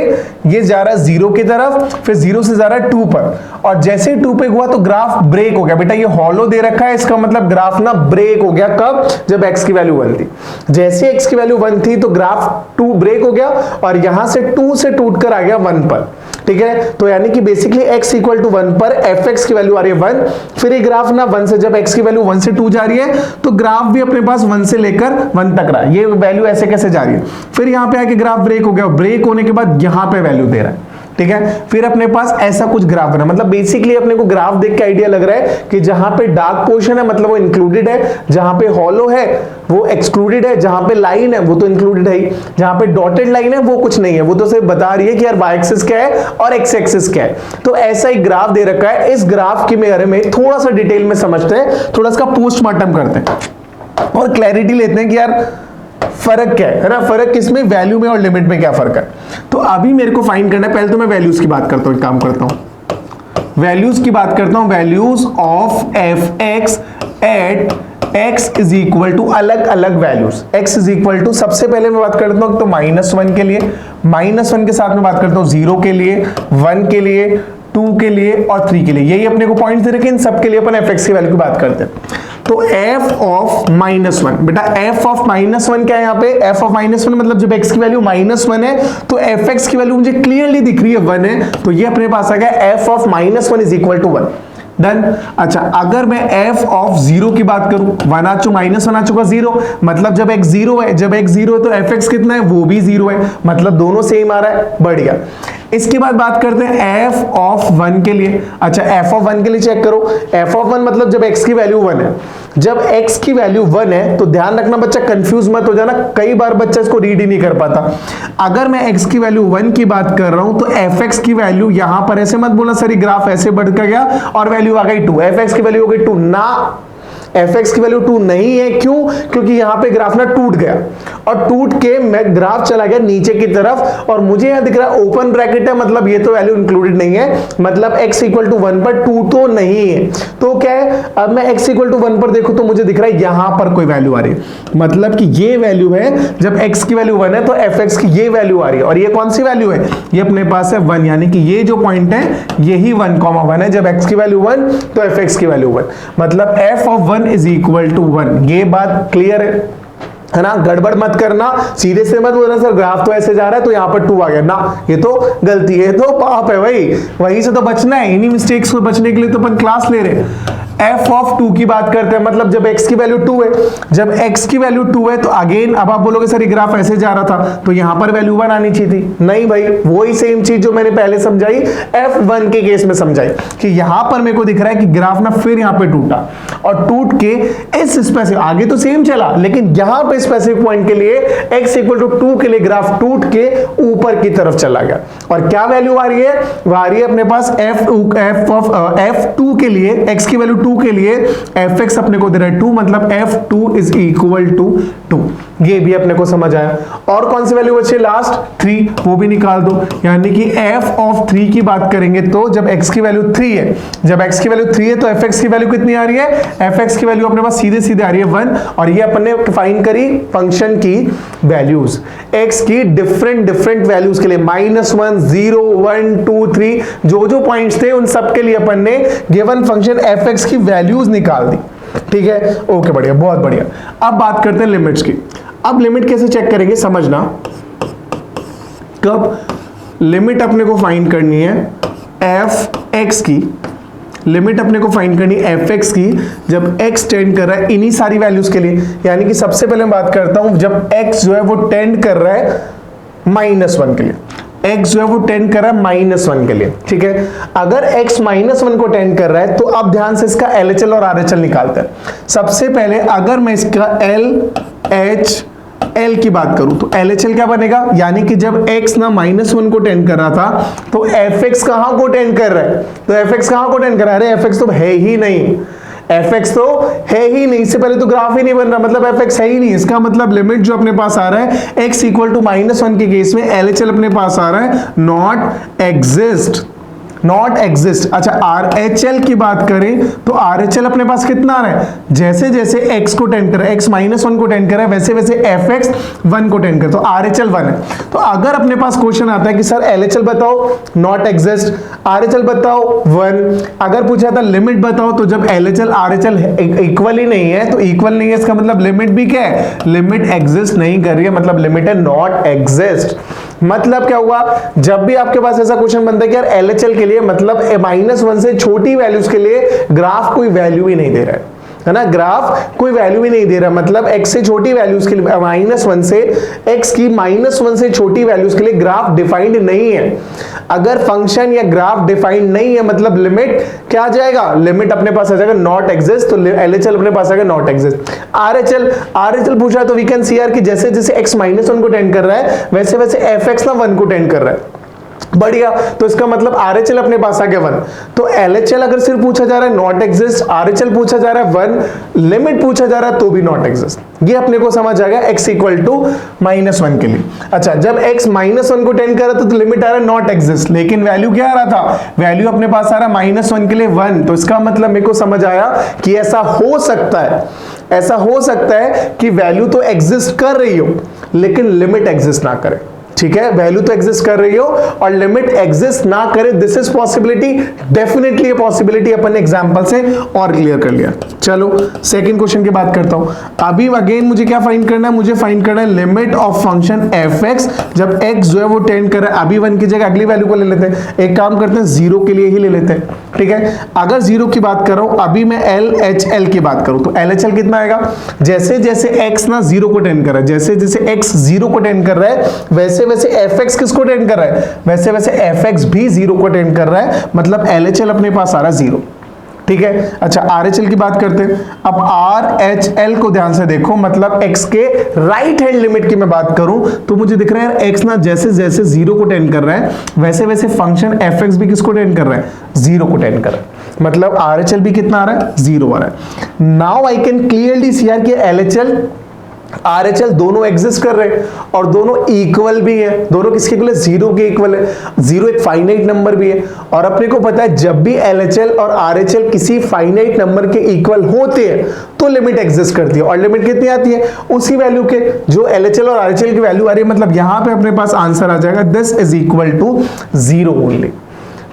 ये जा रहा है 0 की तरफ, फिर 0 से जा रहा है 2 पर, और जैसे ही 2 पे हुआ तो ग्राफ ब्रेक हो गया। बेटा ये हॉलो दे रखा है, इसका मतलब ग्राफ ना ब्रेक हो गया, कब? जब x की वैल्यू 1 थी। जैसे x की वैल्यू 1 थी तो ग्राफ 2 ब्रेक हो गया और यहां से 2 से टूटकर आ गया 1 पर, ठीक है। तो यानी कि बेसिकली x इक्वल टू 1 पर fx की वैल्यू आ रही है 1, फिर ये ग्राफ ना 1 से, जब x की वैल्यू 1 से 2 जा रही है तो ग्राफ भी अपने पास 1 से लेकर 1 तक रहा है, ये वैल्यू ऐसे कैसे जा रही है। फिर यहां पे आके ग्राफ ब्रेक हो गया, ब्रेक होने के बाद यहां पे वैल्यू दे रहा है, ठीक है। फिर अपने पास ऐसा कुछ ग्राफ बना, मतलब बेसिकली अपने को ग्राफ देख के आइडिया लग रहा है कि जहां पे डार्क पोर्शन है मतलब वो इंक्लूडेड है, जहां पे हॉलो है वो एक्सक्लूडेड है, जहां पे लाइन है वो तो इंक्लूडेड है ही, जहां पे डॉटेड लाइन है वो कुछ नहीं है, वो तो सिर्फ बता रही है कि यार वाई एक्सिस क्या है और एक्स एक्सिस क्या है। तो ऐसा एक ग्राफ दे रखा है, इस ग्राफ के बारे में थोड़ा सा डिटेल में समझते हैं, थोड़ा इसका पोस्टमार्टम करते हैं और क्लैरिटी लेते हैं कि यार फर्क क्या है ना, फर्क किसमें, वैल्यू में और लिमिट में क्या फर्क है। तो अभी मेरे को फाइंड करना है, पहले तो मैं वैल्यूज की बात करता हूं, एक काम करता हूं वैल्यूज की बात करता हूं, values of F X at x is equal to अलग अलग values, x is equal to, सबसे पहले मैं बात करता हूं तो -1 के लिए, -1 के साथ में बात करता हूं 0 के लिए, 1 के लिए, 2 के लिए और 3 के लिए, यही अपने को पॉइंट्स दे रखे, इन सब के लिए अपन fx की वैल्यू की बात करते हैं। तो f ऑफ -1, बेटा f ऑफ -1 क्या है यहाँ पे? f ऑफ -1 मतलब जब x की वैल्यू -1 है तो fx की वैल्यू मुझे क्लियरली दिख रही है 1 है, तो ये अपने पास आ गया f of -1 is equal to 1। Done. अच्छा अगर मैं f ऑफ 0 की बात करूं, 1 आ चुका, -1 आ चुका 0, मतलब जब x 0 है, जब x 0 है तो fx कितना है? वो भी 0 है, मतलब दोनों सेम आ रहा है, बढ़िया। इसके बाद बात करते हैं f ऑफ 1 के लिए। अच्छा, f ऑफ 1 के लिए चेक करो, f ऑफ 1 मतलब जब x की वैल्यू 1 है, जब x की वैल्यू 1 है तो ध्यान रखना बच्चा, कंफ्यूज मत हो जाना, कई बार बच्चा इसको रीड ही नहीं कर पाता। अगर मैं x की वैल्यू 1 की बात कर रहा हूं तो fx की वैल्यू यहां पर ऐसे मत बोलना सर ये ग्राफ ऐसे बढ़ गया और वैल्यू आ गई 2, fx की वैल्यू हो गई 2 ना, fx की वैल्यू 2 नहीं है। क्यों? क्योंकि यहां पे ग्राफ ना टूट गया और टूट के मैं ग्राफ चला गया नीचे की तरफ और मुझे यहां दिख रहा है ओपन ब्रैकेट है, मतलब ये तो वैल्यू इंक्लूडेड नहीं है, मतलब x इक्वल टू 1 पर 2 तो नहीं है। तो क्या है, अब मैं x इक्वल टू 1 पर देखूं तो मुझे दिख रहा है यहां पर कोई वैल्यू आ रही है, मतलब कि ये वैल्यू है, जब x की वैल्यू 1 है तो fx की ये वैल्यू आ रही है और ये कौन सी वैल्यू है, ये अपने पास है 1, यानी कि ये जो पॉइंट है यही 1,1 है। जब x की वैल्यू 1 तो fx की वैल्यू 1, मतलब f of 1 is equal to 1। ये बात क्लियर है ना? गड़बड़ मत करना, सीधे से मत बोलना सर ग्राफ तो ऐसे जा रहा है तो यहां पर 2 आ गया ना, ये तो गलती है, तो पाप है भाई, वहीं से तो बचना है, इन्हीं मिस्टेक्स को बचने के लिए तो अपन क्लास ले रहे हैं। f ऑफ 2 की बात करते हैं, मतलब जब x की वैल्यू 2 है, जब x की वैल्यू 2 है तो अगेन अब आप बोलोगे सर ये ग्राफ ऐसे जा रहा था तो यहां पर वैल्यू 1 आनी चाहिए थी, नहीं भाई, वही सेम चीज जो मैंने पहले समझाई f1 के केस में समझाई कि यहां पर मेरे को दिख रहा है कि ग्राफ ना फिर यहां पे टूटा और टूट के इस स्पेसिफिक, आगे तो सेम चला लेकिन यहां पे स्पेसिफिक पॉइंट के लिए x इक्वल टू 2 के लिए ग्राफ टूट के ऊपर की तरफ चला गया और क्या वैल्यू आ रही है, आ रही है अपने पास f ऑफ f2 के लिए, x की वैल्यू 2 के लिए fx अपने को दे रहा है 2, मतलब f2 इज इक्वल टू 2। ये भी अपने को समझ आया। और कौन सी वैल्यू बची लास्ट 3, वो भी निकाल दो, यानी कि f ऑफ 3 की बात करेंगे तो जब x की वैल्यू 3 है, जब x की वैल्यू 3 है तो fx की वैल्यू कितनी आ रही है, fx की वैल्यू अपने पास सीधे सीधे आ रही है 1 और ये अपने फाइंड करी फंक्शन की वैल्यूज x की डिफरेंट वैल्यूज के लिए -1 0 1 2 3 जो जो पॉइंट्स थे उन सब के लिए अपन ने गिवन फंक्शन fx की वैल्यूज निकाल दी। ठीक है, ओके, बढ़िया, बहुत बढ़िया। अब बात करते हैं लिमिट्स की। अब लिमिट कैसे चेक करेंगे समझना, कब लिमिट अपने को फाइंड करनी है fx की, लिमिट अपने को फाइंड करनी है fx की जब x टेंड कर रहा है इन्हीं सारी वैल्यूज के लिए, यानी कि सबसे पहले मैं बात करता हूं जब x जो है वो टेंड कर रहा है -1 के लिए, x जो है वो टेंड कर रहा है -1 के लिए। ठीक है, अगर x -1 को टेंड कर रहा है तो अब ध्यान से इसका LHL और RHL निकालते हैं। सबसे पहले अगर मैं इसका LHL की बात करूं तो LHL क्या बनेगा, यानी कि जब x ना -1 को टेंड कर रहा था तो fx कहां को टेंड कर रहा है, तो fx कहां को टेंड कर रहा है, अरे fx तो है ही नहीं, fx तो है ही नहीं, इससे पहले तो ग्राफ ही नहीं बन रहा, मतलब fx है ही नहीं। इसका मतलब लिमिट जो अपने पास आ रहा है x इक्वल टू -1 के केस में LHL अपने पास आ रहा है नॉट एग्जिस्ट, नॉट एग्जिस्ट। अच्छा, RHL की बात करें तो RHL अपने पास कितना आ रहा है, जैसे जैसे x को टेंड कर रहा है, x -1 को टेंड कर रहा है वैसे वैसे fx 1 को टेंड कर, तो RHL 1 है। तो अगर अपने पास क्वेश्चन आता है कि सर LHL बताओ नॉट एग्जिस्ट, RHL बताओ 1, अगर पूछा था लिमिट बताओ तो जब LHL RHL इक्वल ही नहीं है तो इक्वल नहीं है, इसका मतलब लिमिट भी क्या है, लिमिट एग्जिस्ट नहीं कर रही है, मतलब लिमिट है नॉट एग्जिस्ट। मतलब क्या हुआ, जब भी आपके पास ऐसा क्वेश्चन बनता है कि यार LHL के लिए मतलब -1 से छोटी वैल्यूज के लिए ग्राफ कोई वैल्यू ही नहीं दे रहा है ना, ग्राफ कोई वैल्यू ही नहीं दे रहा, मतलब x से छोटी वैल्यूज के लिए -1 से x की -1 से छोटी वैल्यूज के लिए ग्राफ डिफाइंड नहीं है। अगर फंक्शन या ग्राफ डिफाइंड नहीं है मतलब लिमिट क्या आ जाएगा, लिमिट अपने पास आ जाएगा नॉट एग्जिस्ट, तो LHL अपने पास आएगा नॉट एग्जिस्ट। RHL पूछा तो वी कैन सी यार कि जैसे जैसे x -1 को टेंड कर रहा है वैसे वैसे fx ना 1 को टेंड कर रहा है, बढ़िया, तो इसका मतलब RHL अपने पास आ गया 1, तो LHL अगर सिर्फ पूछा जा रहा है नॉट एग्जिस्ट, RHL पूछा जा रहा है 1, लिमिट पूछा जा रहा है तो भी नॉट एग्जिस्ट। ये अपने को समझ आ गया x इक्वल टू -1 के लिए। अच्छा, जब x -1 को टेंड कर रहा था तो लिमिट आ रहा है नॉट एग्जिस्ट, लेकिन वैल्यू क्या आ रहा था, वैल्यू अपने पास आ रहा है -1 के लिए 1, तो इसका मतलब मेरे को समझ आया कि ऐसा हो सकता है, ऐसा हो सकता है कि वैल्यू तो एग्जिस्ट कर रही हो लेकिन लिमिट एग्जिस्ट ना करे। ठीक है, वैल्यू तो एग्जिस्ट कर रही हो और लिमिट एग्जिस्ट ना करे, दिस इज पॉसिबिलिटी, डेफिनेटली ये पॉसिबिलिटी अपन एग्जांपल से और क्लियर कर लिया। चलो सेकंड क्वेश्चन की बात करता हूं। अभी अगेन मुझे क्या फाइंड करना है, मुझे फाइंड करना है लिमिट ऑफ फंक्शन fx जब x जो है वो टेंड कर रहा है, अभी 1 की जगह अगली वैल्यू को ले लेते हैं, एक काम करते हैं 0 के लिए ही ले लेते हैं। ठीक है, अगर 0 की बात कर रहा हूं, अभी मैं LHL की बात करूं तो LHL कितना आएगा, जैसे जैसे x ना 0 को टेंड कर रहा है, जैसे जैसे x 0 को टेंड कर रहा है वैसे जैसे वैसे fx किसको टेंड कर रहा है, वैसे वैसे fx भी 0 को टेंड कर रहा है, मतलब LHL अपने पास आ रहा है 0। ठीक है, अच्छा RHL की बात करते हैं। अब RHL को ध्यान से देखो, मतलब x के राइट हैंड लिमिट की मैं बात करूं तो मुझे दिख रहा है x ना जैसे जैसे 0 को टेंड कर रहा है वैसे वैसे फंक्शन fx भी किसको टेंड कर रहा है, 0 को टेंड कर रहा है, मतलब RHL भी कितना आ रहा है, 0 आ रहा है। Now I can clearly see यार कि LHL RHL दोनों एग्जिस्ट कर रहे हैं और दोनों इक्वल भी है। दोनों किसके इक्वल है, 0 के इक्वल है। 0 एक फाइनाइट नंबर भी है और अपने को पता है जब भी LHL और RHL किसी फाइनाइट नंबर के इक्वल होते हैं तो लिमिट एग्जिस्ट करती है। और लिमिट कितनी आती है, उसी वैल्यू के जो LHL और RHL की वैल्यू आ रही है, मतलब यहां पे अपने पास आंसर आ जाएगा this is equal to 0 only.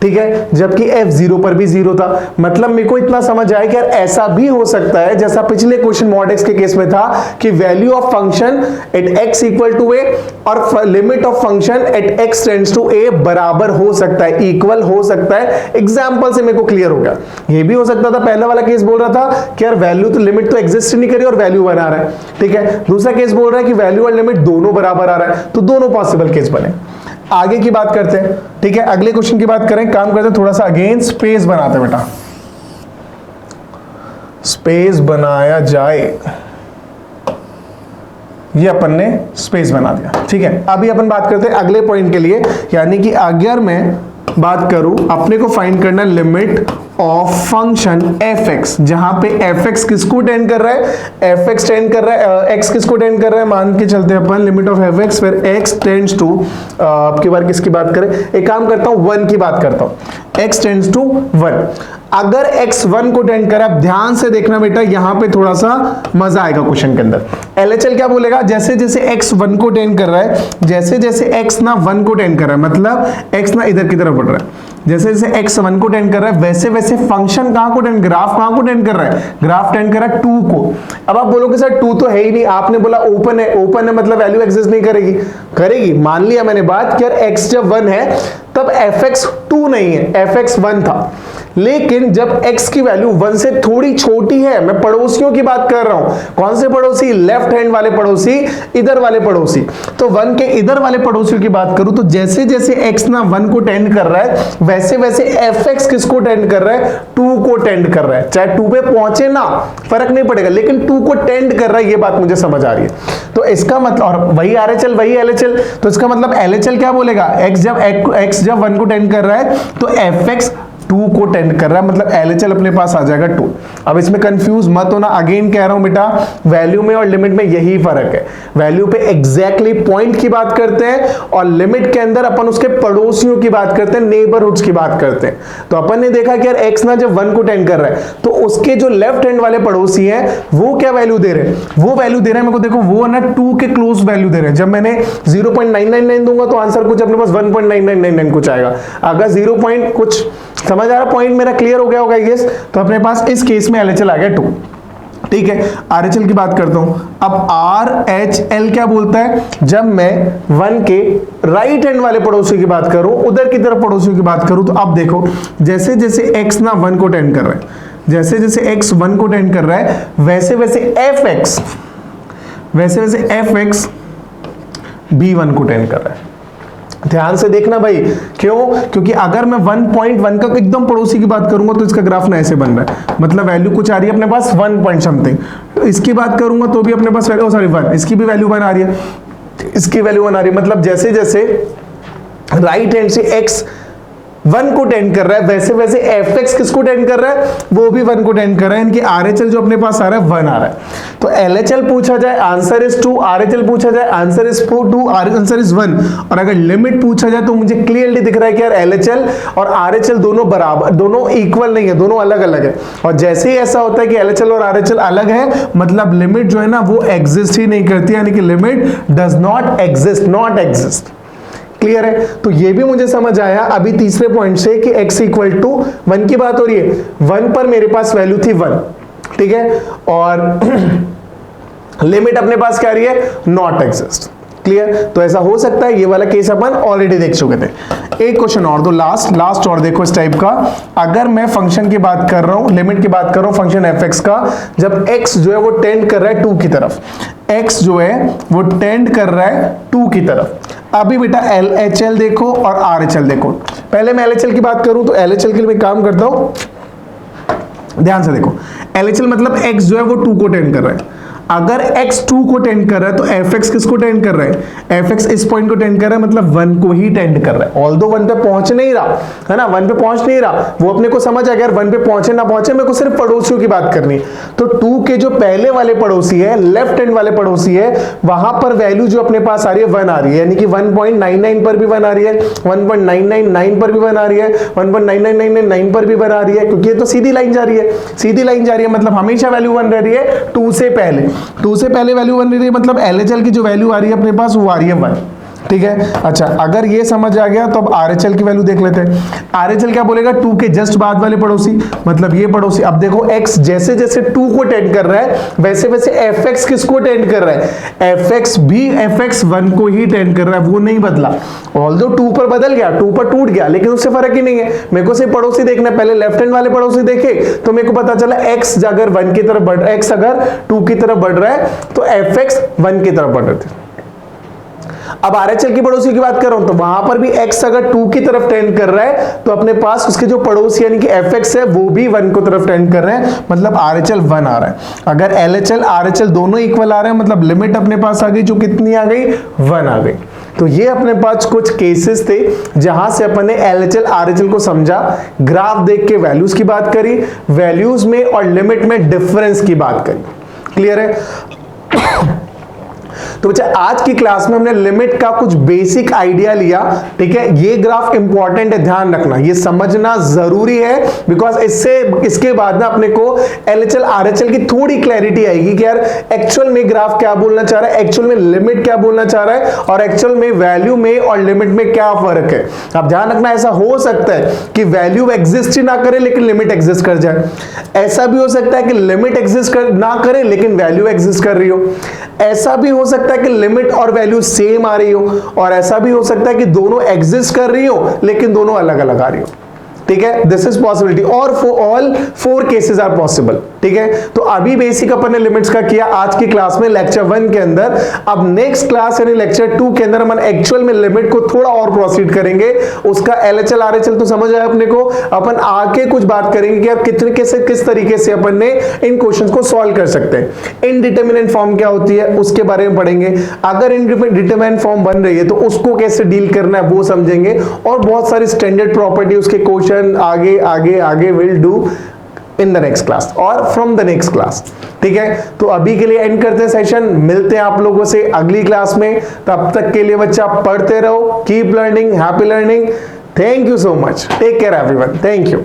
ठीक है, जबकि f0 पर भी 0 था। मतलब मेरे को इतना समझ आया कि यार ऐसा भी हो सकता है जैसा पिछले क्वेश्चन मॉड x के केस में था कि value of function at x equal to a और limit of function at x tends to a बराबर हो सकता है, इक्वल हो सकता है। एग्जांपल से मेरे को क्लियर हो गया। ये भी हो सकता था, पहला वाला केस बोल रहा था कि यार वैल्यू तो लिमिट तो एग्जिस्ट नहीं करी और वैल्यू बना रहा है। ठीक है, दूसरा केस बोल रहा है कि वैल्यू और लिमिट दोनों बराबर आ रहा है, तो दोनों पॉसिबल केस बने। आगे की बात करते हैं। ठीक है, अगले क्वेश्चन की बात करें, काम करते हैं थोड़ा सा अगेन स्पेस बनाते हैं बेटा, स्पेस बनाया जाए। ये अपन ने स्पेस बना दिया। ठीक है, अभी अपन बात करते हैं अगले पॉइंट के लिए, यानी कि अगर मैं बात करूं अपने को फाइंड करना लिमिट ऑफ फंक्शन fx, जहां पे fx किसको टेंड कर रहा है, fx टेंड कर रहा है, x किसको टेंड कर रहा है, मान के चलते हैं अपन लिमिट ऑफ fx फिर x टेंड्स टू, अब की बार किसकी बात करें, एक काम करता हूं 1 की बात करता हूं, x टेंड्स टू 1। अगर x 1 को टेंड करे, अब ध्यान से देखना बेटा, यहां पे थोड़ा सा मजा आएगा क्वेश्चन के अंदर। LHL क्या बोलेगा, जैसे जैसे x 1 को टेंड कर रहा है, जैसे जैसे x ना 1 को टेंड कर रहा है, मतलब x ना इधर की तरफ बढ़ रहा है, जैसे जैसे x 1 को टेंड कर रहा है वैसे वैसे फंक्शन कहां को टेंड, ग्राफ कहां को टेंड कर रहा है, ग्राफ टेंड कर रहा है 2 को। अब आप बोलोगे सर 2 तो है ही नहीं, आपने बोला ओपन है, ओपन है मतलब वैल्यू एग्जिस्ट नहीं करेगी, करेगी। मान लिया मैंने बात कि यार x जब 1 है तब fx 2 नहीं है, fx 1 था, लेकिन जब x की वैल्यू 1 से थोड़ी छोटी है, मैं पड़ोसियों की बात कर रहा हूं, कौन से पड़ोसी, लेफ्ट हैंड वाले पड़ोसी, इधर वाले पड़ोसी, तो 1 के इधर वाले पड़ोसियों की बात करूं तो जैसे जैसे x ना 1 को टेंड कर रहा है वैसे वैसे fx किसको टेंड कर रहा है, 2 को टेंड कर रहा है। चाहे 2 पे पहुंचे ना फर्क नहीं पड़ेगा, लेकिन 2 को टेंड कर रहा है, ये बात मुझे समझ आ रही है। तो इसका मतलब, और वही RHL वही LHL, तो इसका मतलब LHL क्या बोलेगा, x जब 1 को टेंड कर रहा है तो fx 2 को टेंड कर रहा है, मतलब LHL अपने पास आ जाएगा 2। अब इसमें कंफ्यूज मत होना, अगेन कह रहा हूं बेटा वैल्यू में और लिमिट में यही फर्क है। वैल्यू पे एग्जैक्टली पॉइंट की बात करते हैं और लिमिट के अंदर अपन उसके पड़ोसियों की बात करते हैं, नेबरहुड्स की बात करते हैं। तो अपन ने देखा कि यार x ना जब 1 को टेंड कर रहा है तो उसके जो लेफ्ट हैंड वाले पड़ोसी हैं वो क्या वैल्यू दे रहे हैं, वो वैल्यू दे रहे हैं मेरे को, देखो वो ना 2 के क्लोज वैल्यू दे रहे हैं। जब मैंने 0.999 दूंगा तो आंसर कुछ अपने पास 1.999 कुछ आएगा। अगर 0. कुछ समझ आ रहा, पॉइंट मेरा क्लियर हो गया होगा यस। तो अपने पास इस केस में LHL आ गया 2। ठीक है, RHL की बात करता हूं। अब RHL क्या बोलता है, जब मैं 1 के राइट हैंड वाले पड़ोसी की बात करूं, उधर की तरफ पड़ोसियों की बात करूं, तो अब देखो जैसे जैसे x ना 1 को टेंड कर रहा है, जैसे जैसे x 1 को टेंड कर रहा है वैसे वैसे fx भी 1 को टेंड कर रहा है। ध्यान से देखना भाई, क्यों, क्योंकि अगर मैं 1.1 का एकदम पड़ोसी की बात करूंगा तो इसका ग्राफ ना ऐसे बन रहा है, मतलब वैल्यू कुछ आ रही है अपने पास 1 पॉइंट समथिंग। तो इसकी बात करूंगा तो भी अपने पास वैल्यू, सॉरी 1, इसकी भी वैल्यू 1 आ रही है, इसकी वैल्यू 1 आ रही है, मतलब जैसे जैसे राइट हैंड से x 1 को टेंड कर रहा है वैसे वैसे fx किसको टेंड कर रहा है, वो भी 1 को टेंड कर रहा है। इनकी RHL जो अपने पास आ रहा है 1 आ रहा है। तो LHL पूछा जाए आंसर इज 2, RHL पूछा जाए आंसर इज 2, आंसर इज 1। और अगर लिमिट पूछा जाए तो मुझे क्लियरली दिख रहा है कि यार LHL और RHL दोनों बराबर, दोनों इक्वल नहीं है, दोनों अलग अलग है। और जैसे ही ऐसा होता है कि LHL और RHL अलग है, मतलब लिमिट जो है ना वो एग्जिस्ट ही नहीं करती, यानी कि limit does not exist, not exist. Clear है, तो ये भी मुझे समझ आया अभी तीसरे पॉइंट से कि x इक्वल टू 1 की बात हो रही है, 1 पर मेरे पास वैल्यू थी 1, ठीक है, और लिमिट अपने पास क्या आ रही है, नॉट एग्जिस्ट। क्लियर? तो ऐसा हो सकता है, ये वाला केस अपन ऑलरेडी देख चुके थे। एक क्वेश्चन और दो, लास्ट और देखो इस टाइप का। अगर मैं फंक्शन की बात कर रहा हूं, लिमिट की बात कर रहा हूं फंक्शन एफ का, जब x जो है वो टेंड कर रहा है 2 की तरफ, x जो है वो टेंड कर रहा है 2 की तरफ। अभी बेटा LHL देखो और RHL देखो। पहले मैं LHL की बात करूं तो LHL के लिए मैं काम करता हूं, ध्यान से देखो। LHL मतलब x जो है वो 2 को टेंड कर रहा है। अगर x 2 को टेंड कर रहा है तो fx किसको टेंड कर रहा है? fx इस पॉइंट को टेंड कर रहा है, मतलब 1 को ही टेंड कर रहा है। ऑल्दो 1 पे पहुंच नहीं रहा है ना, 1 पे पहुंच नहीं रहा, वो अपने को समझ आ गया 1 पे पहुंचे ना पहुंचे, मेरे को सिर्फ पड़ोसियों की बात करनी है। तो 2 के जो पहले वाले पड़ोसी है, लेफ्ट हैंड वाले पड़ोसी है, वहां पर वैल्यू जो अपने पास आ रही है 1 आ रही है, यानी कि 1.99 पर भी 1 आ रही है, 1.999 पर भी 1 आ रही है, 1.99999 पर भी 1 आ रही है, क्योंकि ये तो सीधी लाइन जा रही है, सीधी लाइन जा रही है, मतलब हमेशा वैल्यू 1 रह रही है 2 से पहले। 2 से पहले वैल्यू 1 रही है, मतलब LHL की जो वैल्यू आ रही है अपने पास वो आ रही है 1। ठीक है, अच्छा अगर ये समझ आ गया तो अब RHL की वैल्यू देख लेते हैं। RHL क्या बोलेगा? 2 के जस्ट बाद वाले पड़ोसी, मतलब ये पड़ोसी। अब देखो x जैसे जैसे 2 को टेंड कर रहा है वैसे वैसे fx किसको टेंड कर रहा है? fx भी fx 1 को ही टेंड कर रहा है, वो नहीं बदला। ऑल्दो 2 पर बदल गया, 2 पर टूट गया, लेकिन उससे फर्क ही नहीं है। मेरे को सिर्फ पड़ोसी देखना है, पहले लेफ्ट हैंड वाले पड़ोसी देखे तो मेरे को पता चला x अगर 1 की तरफ बढ़ रहा है, x अगर 2 की तरफ बढ़ रहा है तो fx 1 की तरफ बढ़ रहे थे। अब RHL की पड़ोसी की बात कर रहा हूं तो वहां पर भी x अगर 2 की तरफ टेंड कर रहा है तो अपने पास उसके जो पड़ोसी यानी कि fx है वो भी 1 को तरफ टेंड कर रहे हैं, मतलब RHL 1 आ रहा है। अगर LHL RHL दोनों इक्वल आ रहे हैं, मतलब लिमिट अपने पास आ गई जो कितनी आ गई? 1 आ गई। तो ये अपने पास कुछ केसेस थे जहां से अपन ने LHL RHL को समझा, ग्राफ देख के वैल्यूज की बात करी, वैल्यूज में और लिमिट में डिफरेंस की बात करी। क्लियर है? तो बच्चा आज की क्लास में हमने लिमिट का कुछ बेसिक आइडिया लिया। ठीक है, ये ग्राफ इंपॉर्टेंट है, ध्यान रखना, ये समझना जरूरी है, बिकॉज इसके बाद ना अपने को LHL RHL की थोड़ी क्लैरिटी आएगी कि यार एक्चुअल में ग्राफ क्या बोलना चाह रहा है, एक्चुअल में लिमिट क्या बोलना चाह रहा है, और एक्चुअल में वैल्यू में और लिमिट में क्या फर्क है। अब ध्यान रखना, ऐसा हो सकता है कि वैल्यू एग्जिस्ट ही ना करे लेकिन लिमिट एग्जिस्ट कर जाए, ऐसा भी हो सकता है कि लिमिट एग्जिस्ट ना करे लेकिन वैल्यू एग्जिस्ट कर रही हो, ऐसा भी हो सकता है कि लिमिट और वैल्यू सेम आ रही हो, और ऐसा भी हो सकता है कि दोनों एग्जिस्ट कर रही हो लेकिन दोनों अलग अलग आ रही हो। ठीक है, दिस इज पॉसिबिलिटी, और for all 4 cases are possible. ठीक है, तो अभी बेसिक अपन ने लिमिट्स का किया आज की क्लास में लेक्चर 1 के अंदर। अब नेक्स्ट क्लास यानी लेक्चर 2 के अंदर अपन एक्चुअल में लिमिट को थोड़ा और प्रोसीड करेंगे। उसका LHL RHL तो समझ आया अपने को, अपन आगे कुछ बात करेंगे कि अब किस तरीके से अपन ने इन क्वेश्चंस को सॉल्व कर सकते हैं। इनडिटरमिनेंट फॉर्म क्या होती है उसके बारे में पढ़ेंगे, अगर इनडिटरमिनेंट फॉर्म बन रही है तो उसको कैसे डील करना है वो समझेंगे, और बहुत सारी स्टैंडर्ड प्रॉपर्टी उसके क्वेश्चन आगे आगे आगे will do in the next class और फ्रॉम द नेक्स्ट क्लास। ठीक है, तो अभी के लिए एंड करते हैं सेशन, मिलते हैं आप लोगों से अगली क्लास में। तब तक के लिए बच्चा पढ़ते रहो, keep learning, happy learning. Thank you so much, take care everyone, thank you.